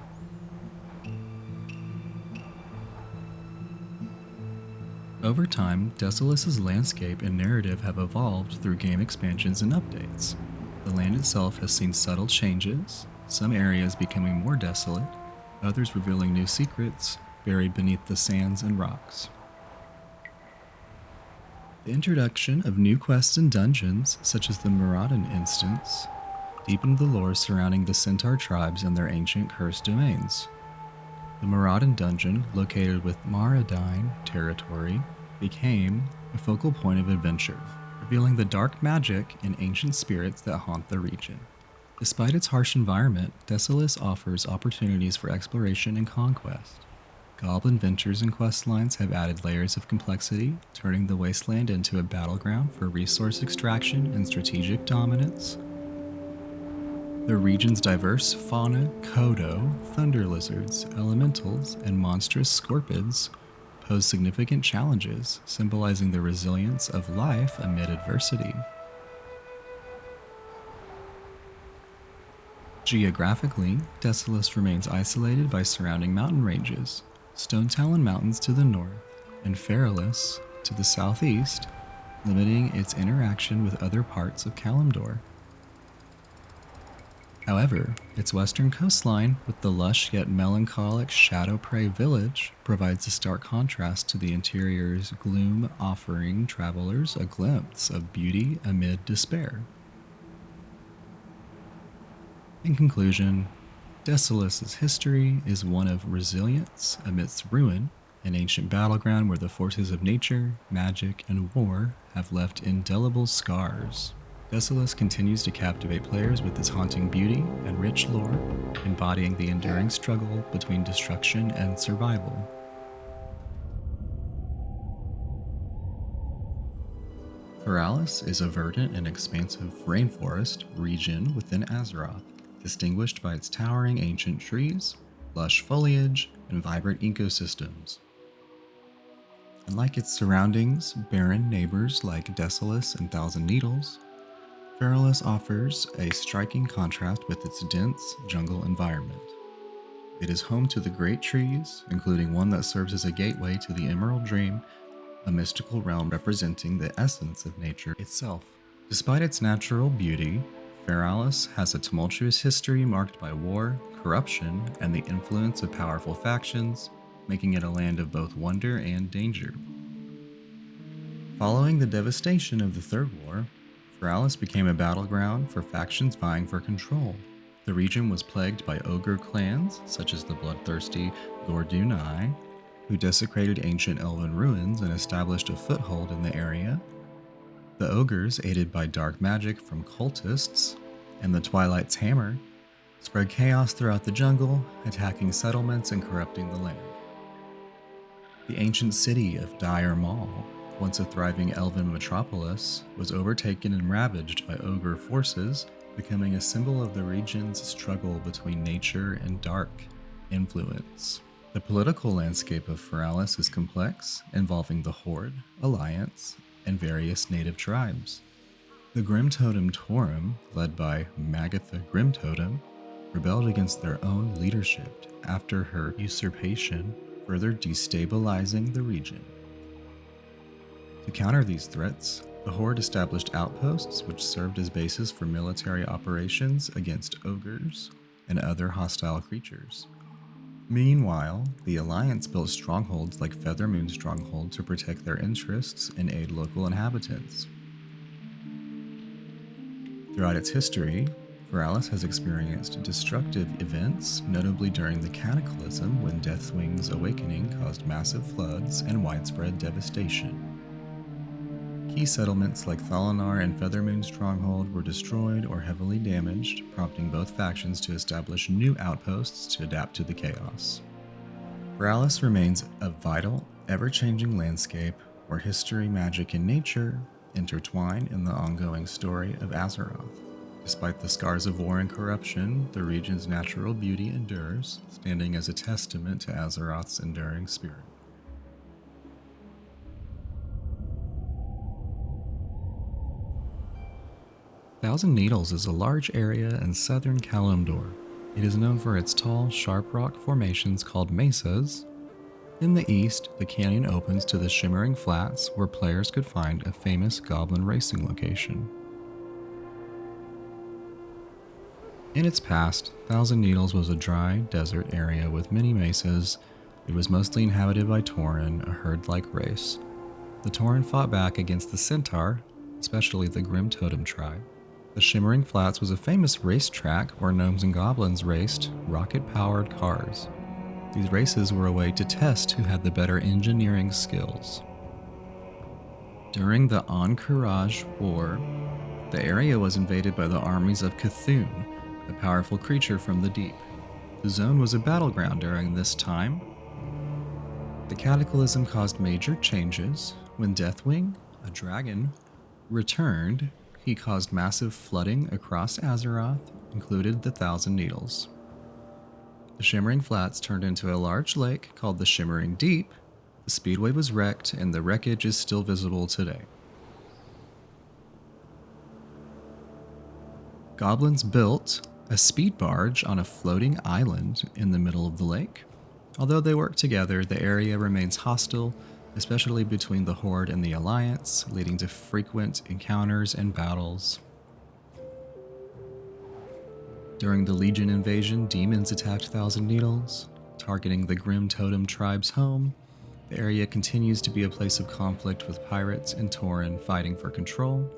Over time, Desolace's landscape and narrative have evolved through game expansions and updates. The land itself has seen subtle changes, some areas becoming more desolate, others revealing new secrets buried beneath the sands and rocks. The introduction of new quests and dungeons, such as the Muradin instance, deepened the lore surrounding the Centaur tribes and their ancient cursed domains. The Muradin dungeon, located with Maridine territory, became a focal point of adventure, revealing the dark magic and ancient spirits that haunt the region. Despite its harsh environment, Desolace offers opportunities for exploration and conquest. Goblin ventures and questlines have added layers of complexity, turning the wasteland into a battleground for resource extraction and strategic dominance. The region's diverse fauna, Kodo, thunder lizards, elementals, and monstrous scorpids pose significant challenges, symbolizing the resilience of life amid adversity. Geographically, Desolace remains isolated by surrounding mountain ranges, Stonetalon Mountains to the north, and Feralas to the southeast, limiting its interaction with other parts of Kalimdor. However, its western coastline, with the lush yet melancholic Shadowprey village, provides a stark contrast to the interior's gloom, offering travelers a glimpse of beauty amid despair. In conclusion, Desolace's history is one of resilience amidst ruin, an ancient battleground where the forces of nature, magic, and war have left indelible scars. Desolace continues to captivate players with its haunting beauty and rich lore, embodying the enduring struggle between destruction and survival. Feralas is a verdant and expansive rainforest region within Azeroth, distinguished by its towering ancient trees, lush foliage, and vibrant ecosystems. Unlike its surroundings, barren neighbors like Desolace and Thousand Needles, Feralas offers a striking contrast with its dense jungle environment. It is home to the great trees, including one that serves as a gateway to the Emerald Dream, a mystical realm representing the essence of nature itself. Despite its natural beauty, Feralas has a tumultuous history marked by war, corruption, and the influence of powerful factions, making it a land of both wonder and danger. Following the devastation of the Third War, Feralas became a battleground for factions vying for control. The region was plagued by ogre clans, such as the bloodthirsty Gordunai, who desecrated ancient elven ruins and established a foothold in the area. The ogres, aided by dark magic from cultists and the Twilight's Hammer, spread chaos throughout the jungle, attacking settlements and corrupting the land. The ancient city of Dire Maul, once a thriving elven metropolis, was overtaken and ravaged by ogre forces, becoming a symbol of the region's struggle between nature and dark influence. The political landscape of Feralas is complex, involving the Horde, Alliance, and various native tribes. The Grim Totem Torum, led by Magatha Grim Totem, rebelled against their own leadership after her usurpation, further destabilizing the region. To counter these threats, the Horde established outposts which served as bases for military operations against ogres and other hostile creatures. Meanwhile, the Alliance built strongholds like Feathermoon Stronghold to protect their interests and aid local inhabitants. Throughout its history, Feralas has experienced destructive events, notably during the Cataclysm when Deathwing's awakening caused massive floods and widespread devastation. Key settlements like Thalanar and Feathermoon Stronghold were destroyed or heavily damaged, prompting both factions to establish new outposts to adapt to the chaos. Feralas remains a vital, ever-changing landscape where history, magic, and nature intertwine in the ongoing story of Azeroth. Despite the scars of war and corruption, the region's natural beauty endures, standing as a testament to Azeroth's enduring spirit. Thousand Needles is a large area in southern Kalimdor. It is known for its tall, sharp rock formations called mesas. In the east, the canyon opens to the Shimmering Flats, where players could find a famous goblin racing location. In its past, Thousand Needles was a dry, desert area with many mesas. It was mostly inhabited by Tauren, a herd-like race. The Tauren fought back against the Centaur, especially the Grim Totem tribe. The Shimmering Flats was a famous racetrack where gnomes and goblins raced rocket-powered cars. These races were a way to test who had the better engineering skills. During the Encourage War, the area was invaded by the armies of Cthulhu, a powerful creature from the deep. The zone was a battleground during this time. The Cataclysm caused major changes. When Deathwing, a dragon, returned, he caused massive flooding across Azeroth, included the Thousand Needles. The Shimmering Flats turned into a large lake called the Shimmering Deep. The speedway was wrecked, and the wreckage is still visible today. Goblins built a speed barge on a floating island in the middle of the lake. Although they work together, the area remains hostile, especially between the Horde and the Alliance, leading to frequent encounters and battles. During the Legion invasion, demons attacked Thousand Needles, targeting the Grim Totem tribe's home. The area continues to be a place of conflict with pirates and Tauren fighting for control.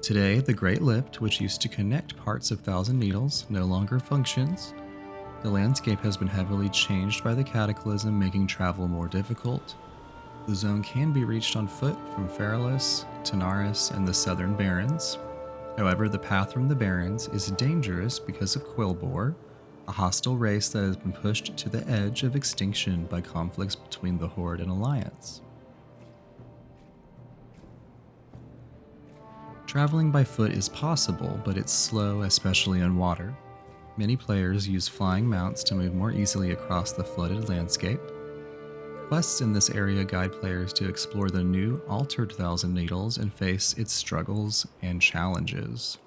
Today, the Great Lift, which used to connect parts of Thousand Needles, no longer functions. The landscape has been heavily changed by the Cataclysm, making travel more difficult. The zone can be reached on foot from Feralas, Tanaris, and the southern Barrens. However, the path from the Barrens is dangerous because of Quillbore, a hostile race that has been pushed to the edge of extinction by conflicts between the Horde and Alliance. Traveling by foot is possible, but it's slow, especially on water. Many players use flying mounts to move more easily across the flooded landscape. Quests in this area guide players to explore the new, altered Thousand Needles and face its struggles and challenges.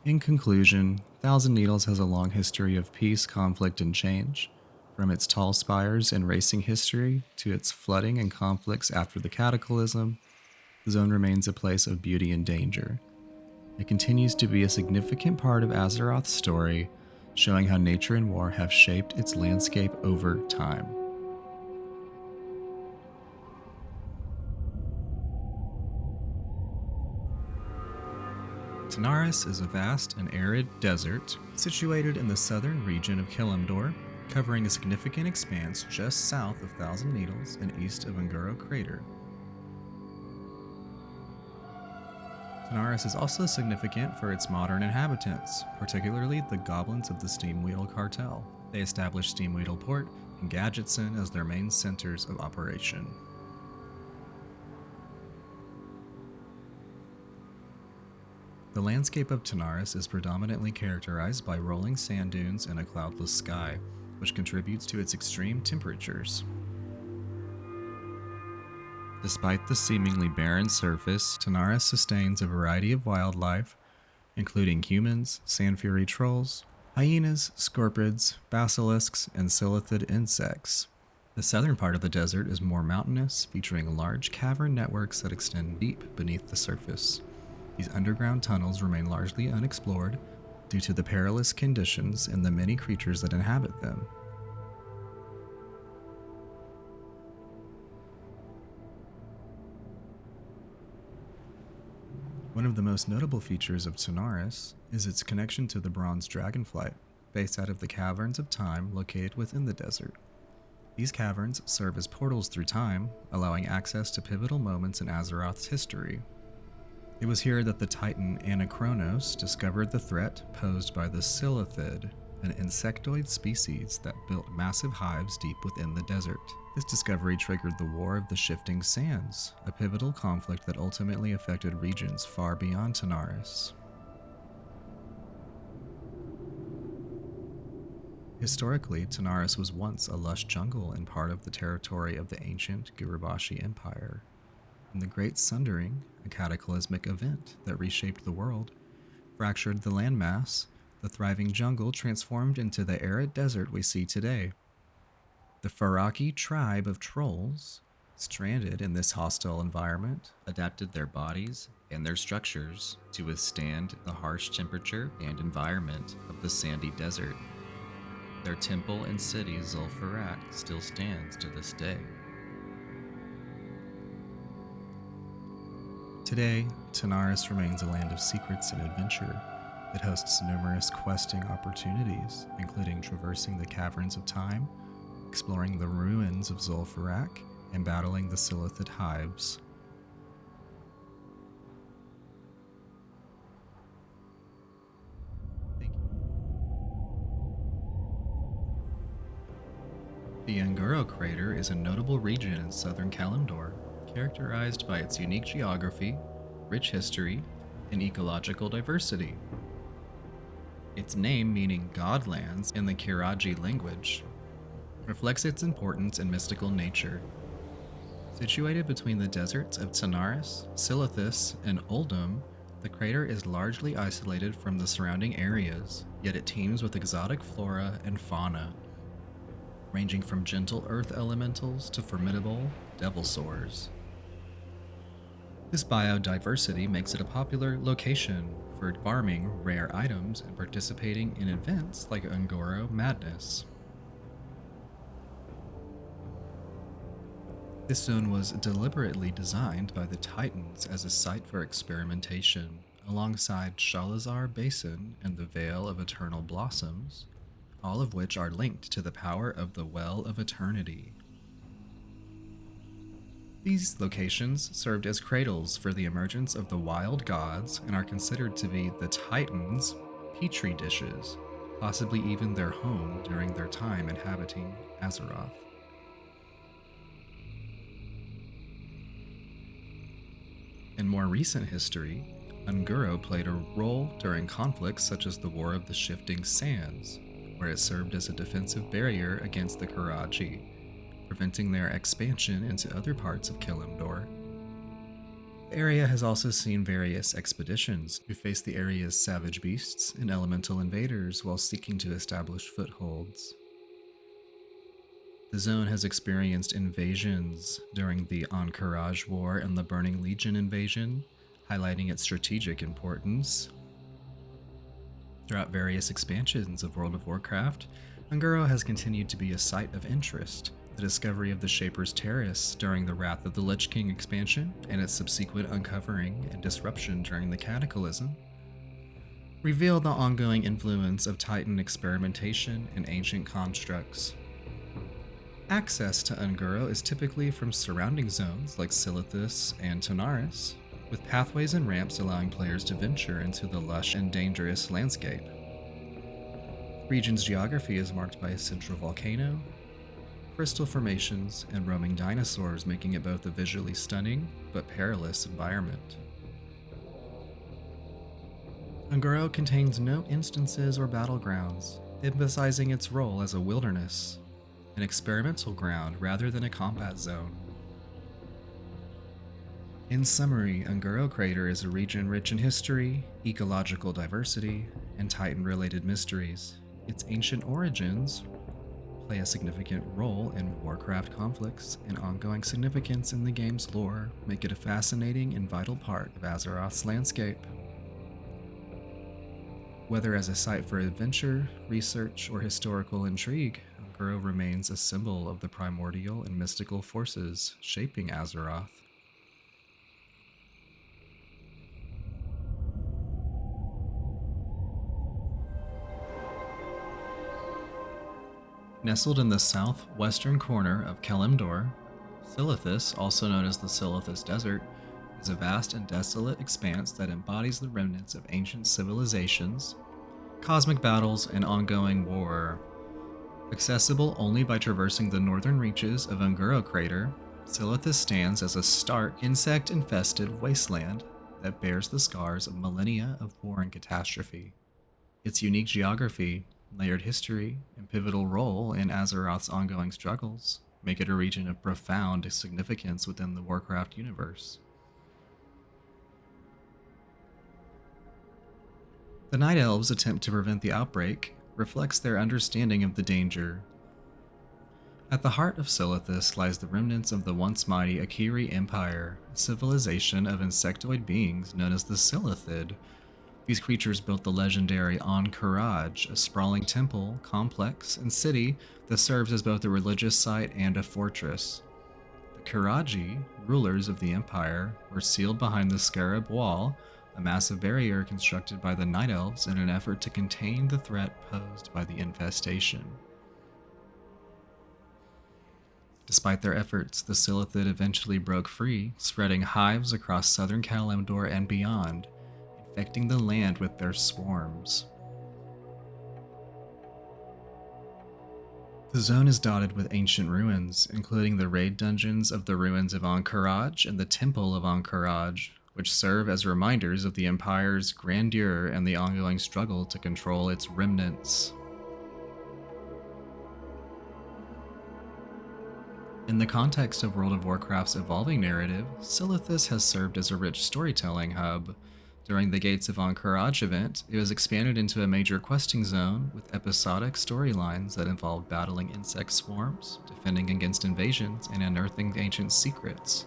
In conclusion, Thousand Needles has a long history of peace, conflict, and change. From its tall spires and racing history to its flooding and conflicts after the Cataclysm, the zone remains a place of beauty and danger. It continues to be a significant part of Azeroth's story, showing how nature and war have shaped its landscape over time. Tanaris is a vast and arid desert situated in the southern region of Kalimdor, covering a significant expanse just south of Thousand Needles and east of Ungoro Crater. Tanaris is also significant for its modern inhabitants, particularly the goblins of the Steamweedle Cartel. They established Steamweedle Port, and Gadgetzin as their main centers of operation. The landscape of Tanaris is predominantly characterized by rolling sand dunes and a cloudless sky, which contributes to its extreme temperatures. Despite the seemingly barren surface, Tanaris sustains a variety of wildlife, including humans, sand fury trolls, hyenas, scorpids, basilisks, and silithid insects. The southern part of the desert is more mountainous, featuring large cavern networks that extend deep beneath the surface. These underground tunnels remain largely unexplored due to the perilous conditions and the many creatures that inhabit them. One of the most notable features of Tanaris is its connection to the bronze dragonflight, based out of the Caverns of Time located within the desert. These caverns serve as portals through time, allowing access to pivotal moments in Azeroth's history. It was here that the Titan Anachronos discovered the threat posed by the Silithid, an insectoid species that built massive hives deep within the desert. This discovery triggered the War of the Shifting Sands, a pivotal conflict that ultimately affected regions far beyond Tanaris. Historically, Tanaris was once a lush jungle and part of the territory of the ancient Gurubashi Empire. In the Great Sundering, a cataclysmic event that reshaped the world, fractured the landmass, the thriving jungle transformed into the arid desert we see today. The Faraki tribe of trolls, stranded in this hostile environment, adapted their bodies and their structures to withstand the harsh temperature and environment of the sandy desert. Their temple and city Zul'Farrak still stands to this day. Today, Tanaris remains a land of secrets and adventure. It hosts numerous questing opportunities, including traversing the Caverns of Time, exploring the ruins of Zul'Farrak, and battling the Silithid hives. The Ungoro Crater is a notable region in southern Kalimdor, characterized by its unique geography, rich history, and ecological diversity. Its name, meaning Godlands in the Kiraji language, reflects its importance and mystical nature. Situated between the deserts of Tanaris, Silithus, and Uldum, the crater is largely isolated from the surrounding areas, yet it teems with exotic flora and fauna, ranging from gentle earth elementals to formidable devilsaurs. This biodiversity makes it a popular location for farming rare items and participating in events like Ungoro Madness. This zone was deliberately designed by the Titans as a site for experimentation, alongside Shalazar Basin and the Vale of Eternal Blossoms, all of which are linked to the power of the Well of Eternity. These locations served as cradles for the emergence of the wild gods and are considered to be the Titans' petri dishes, possibly even their home during their time inhabiting Azeroth. In more recent history, Ungoro played a role during conflicts such as the War of the Shifting Sands, where it served as a defensive barrier against the Kiraji, preventing their expansion into other parts of Kalimdor. The area has also seen various expeditions who faced the area's savage beasts and elemental invaders while seeking to establish footholds. The zone has experienced invasions during the Ahn'Qiraj War and the Burning Legion invasion, highlighting its strategic importance. Throughout various expansions of World of Warcraft, Ungoro has continued to be a site of interest. The discovery of the Shaper's Terrace during the Wrath of the Lich King expansion and its subsequent uncovering and disruption during the Cataclysm revealed the ongoing influence of Titan experimentation and ancient constructs. Access to Ungoro is typically from surrounding zones like Silithus and Tanaris, with pathways and ramps allowing players to venture into the lush and dangerous landscape. The region's geography is marked by a central volcano, crystal formations, and roaming dinosaurs, making it both a visually stunning but perilous environment. Ungoro contains no instances or battlegrounds, emphasizing its role as a wilderness, an experimental ground rather than a combat zone. In summary, Ungoro Crater is a region rich in history, ecological diversity, and Titan-related mysteries. Its ancient origins play a significant role in Warcraft conflicts, and ongoing significance in the game's lore make it a fascinating and vital part of Azeroth's landscape. Whether as a site for adventure, research, or historical intrigue, Ungoro remains a symbol of the primordial and mystical forces shaping Azeroth. Nestled in the southwestern corner of Kalimdor, Silithus, also known as the Silithus Desert, is a vast and desolate expanse that embodies the remnants of ancient civilizations, cosmic battles, and ongoing war. Accessible only by traversing the northern reaches of Ungoro Crater, Silithus stands as a stark, insect-infested wasteland that bears the scars of millennia of war and catastrophe. Its unique geography, layered history, and pivotal role in Azeroth's ongoing struggles make it a region of profound significance within the Warcraft universe. The Night Elves' attempt to prevent the outbreak reflects their understanding of the danger. At the heart of Silithus lies the remnants of the once mighty Akiri Empire, a civilization of insectoid beings known as the Silithid. These creatures built the legendary Ahn'Qiraj, a sprawling temple, complex, and city that serves as both a religious site and a fortress. The Qiraji, rulers of the empire, were sealed behind the Scarab Wall, a massive barrier constructed by the Night Elves in an effort to contain the threat posed by the infestation. Despite their efforts, the Silithid eventually broke free, spreading hives across southern Kalimdor and beyond, infecting the land with their swarms. The zone is dotted with ancient ruins, including the raid dungeons of the ruins of Ahn'Qiraj and the Temple of Ahn'Qiraj, which serve as reminders of the Empire's grandeur and the ongoing struggle to control its remnants. In the context of World of Warcraft's evolving narrative, Silithus has served as a rich storytelling hub. During the Gates of Ahn'Qiraj event, it was expanded into a major questing zone with episodic storylines that involved battling insect swarms, defending against invasions, and unearthing ancient secrets.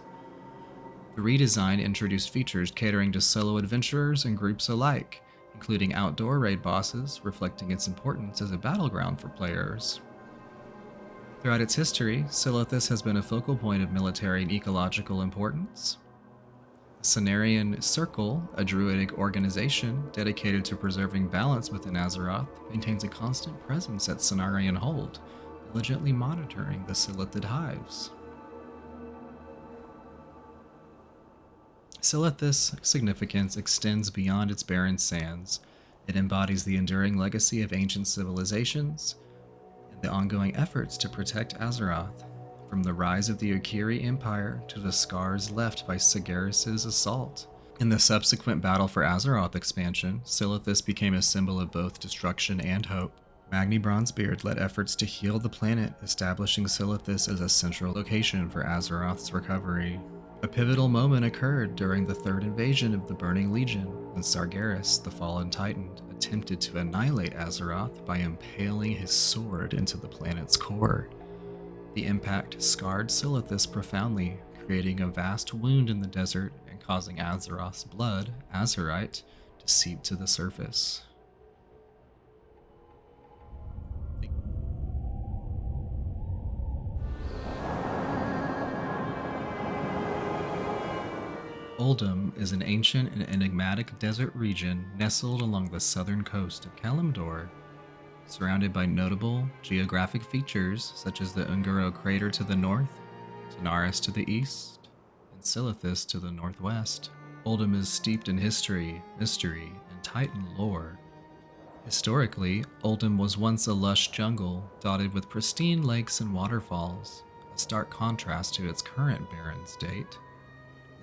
The redesign introduced features catering to solo adventurers and groups alike, including outdoor raid bosses, reflecting its importance as a battleground for players. Throughout its history, Silithus has been a focal point of military and ecological importance. The Cenarian Circle, a druidic organization dedicated to preserving balance within Azeroth, maintains a constant presence at Cenarian Hold, diligently monitoring the Silithid hives. Silithus' significance extends beyond its barren sands. It embodies the enduring legacy of ancient civilizations and the ongoing efforts to protect Azeroth, from the rise of the Akiri Empire to the scars left by Sigaris' assault. In the subsequent Battle for Azeroth expansion, Silithus became a symbol of both destruction and hope. Magni Bronzebeard led efforts to heal the planet, establishing Silithus as a central location for Azeroth's recovery. A pivotal moment occurred during the third invasion of the Burning Legion, when Sargeras, the fallen titan, attempted to annihilate Azeroth by impaling his sword into the planet's core. The impact scarred Silithus profoundly, creating a vast wound in the desert and causing Azeroth's blood, Azurite, to seep to the surface. Uldum is an ancient and enigmatic desert region nestled along the southern coast of Kalimdor, surrounded by notable geographic features such as the Ungoro Crater to the north, Tanaris to the east, and Silithus to the northwest. Uldum is steeped in history, mystery, and Titan lore. Historically, Uldum was once a lush jungle dotted with pristine lakes and waterfalls, a stark contrast to its current barren state.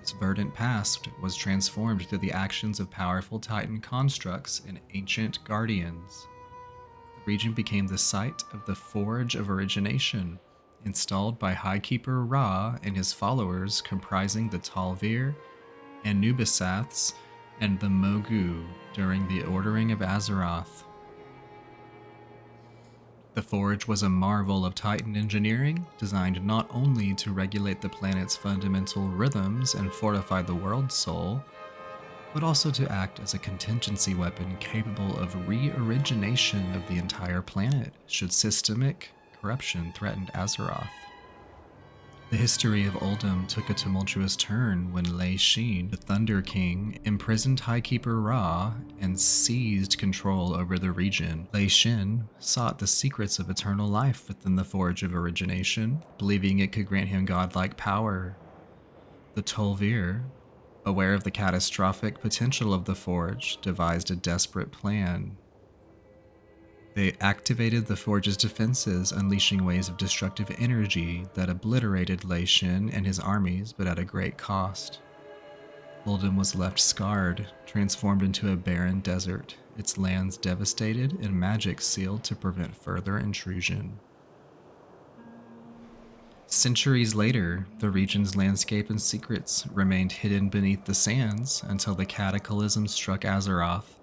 This verdant past was transformed through the actions of powerful Titan constructs and ancient guardians. The region became the site of the Forge of Origination, installed by Highkeeper Ra and his followers comprising the Talvir, Anubisaths, and the Mogu during the Ordering of Azeroth. The Forge was a marvel of Titan engineering, designed not only to regulate the planet's fundamental rhythms and fortify the world's soul, but also to act as a contingency weapon capable of re-origination of the entire planet should systemic corruption threaten Azeroth. The history of Uldum took a tumultuous turn when Lei Shin, the Thunder King, imprisoned Highkeeper Ra and seized control over the region. Lei Shin sought the secrets of eternal life within the Forge of Origination, believing it could grant him godlike power. The Tolvir, aware of the catastrophic potential of the Forge, devised a desperate plan. They activated the Forge's defenses, unleashing waves of destructive energy that obliterated Lei Shin and his armies, but at a great cost. Uldum was left scarred, transformed into a barren desert, its lands devastated and magic sealed to prevent further intrusion. Centuries later, the region's landscape and secrets remained hidden beneath the sands until the cataclysm struck Azeroth.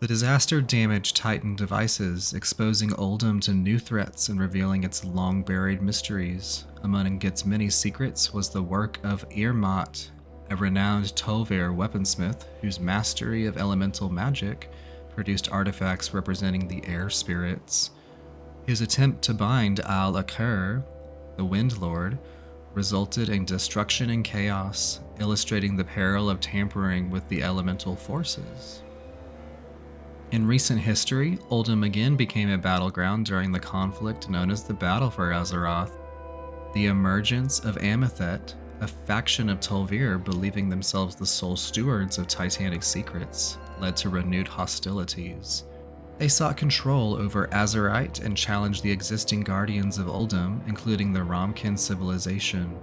The disaster damaged Titan devices, exposing Uldum to new threats and revealing its long-buried mysteries. Among its many secrets was the work of Irmat, a renowned Tolvir weaponsmith whose mastery of elemental magic produced artifacts representing the air spirits. His attempt to bind Al-Akir, the Wind Lord, resulted in destruction and chaos, illustrating the peril of tampering with the elemental forces. In recent history, Uldum again became a battleground during the conflict known as the Battle for Azeroth. The emergence of Amethet, a faction of Tolvir believing themselves the sole stewards of Titanic secrets, led to renewed hostilities. They sought control over Azerite and challenged the existing guardians of Uldum, including the Romkin civilization.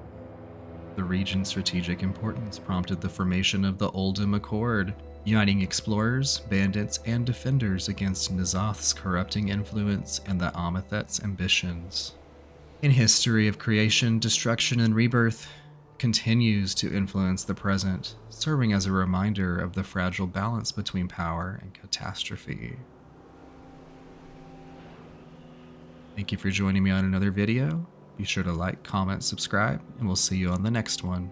The region's strategic importance prompted the formation of the Uldum Accord, uniting explorers, bandits, and defenders against N'Zoth's corrupting influence and the Amethet's ambitions. In history of creation, destruction, and rebirth continues to influence the present, serving as a reminder of the fragile balance between power and catastrophe. Thank you for joining me on another video. Be sure to like, comment, subscribe, and we'll see you on the next one.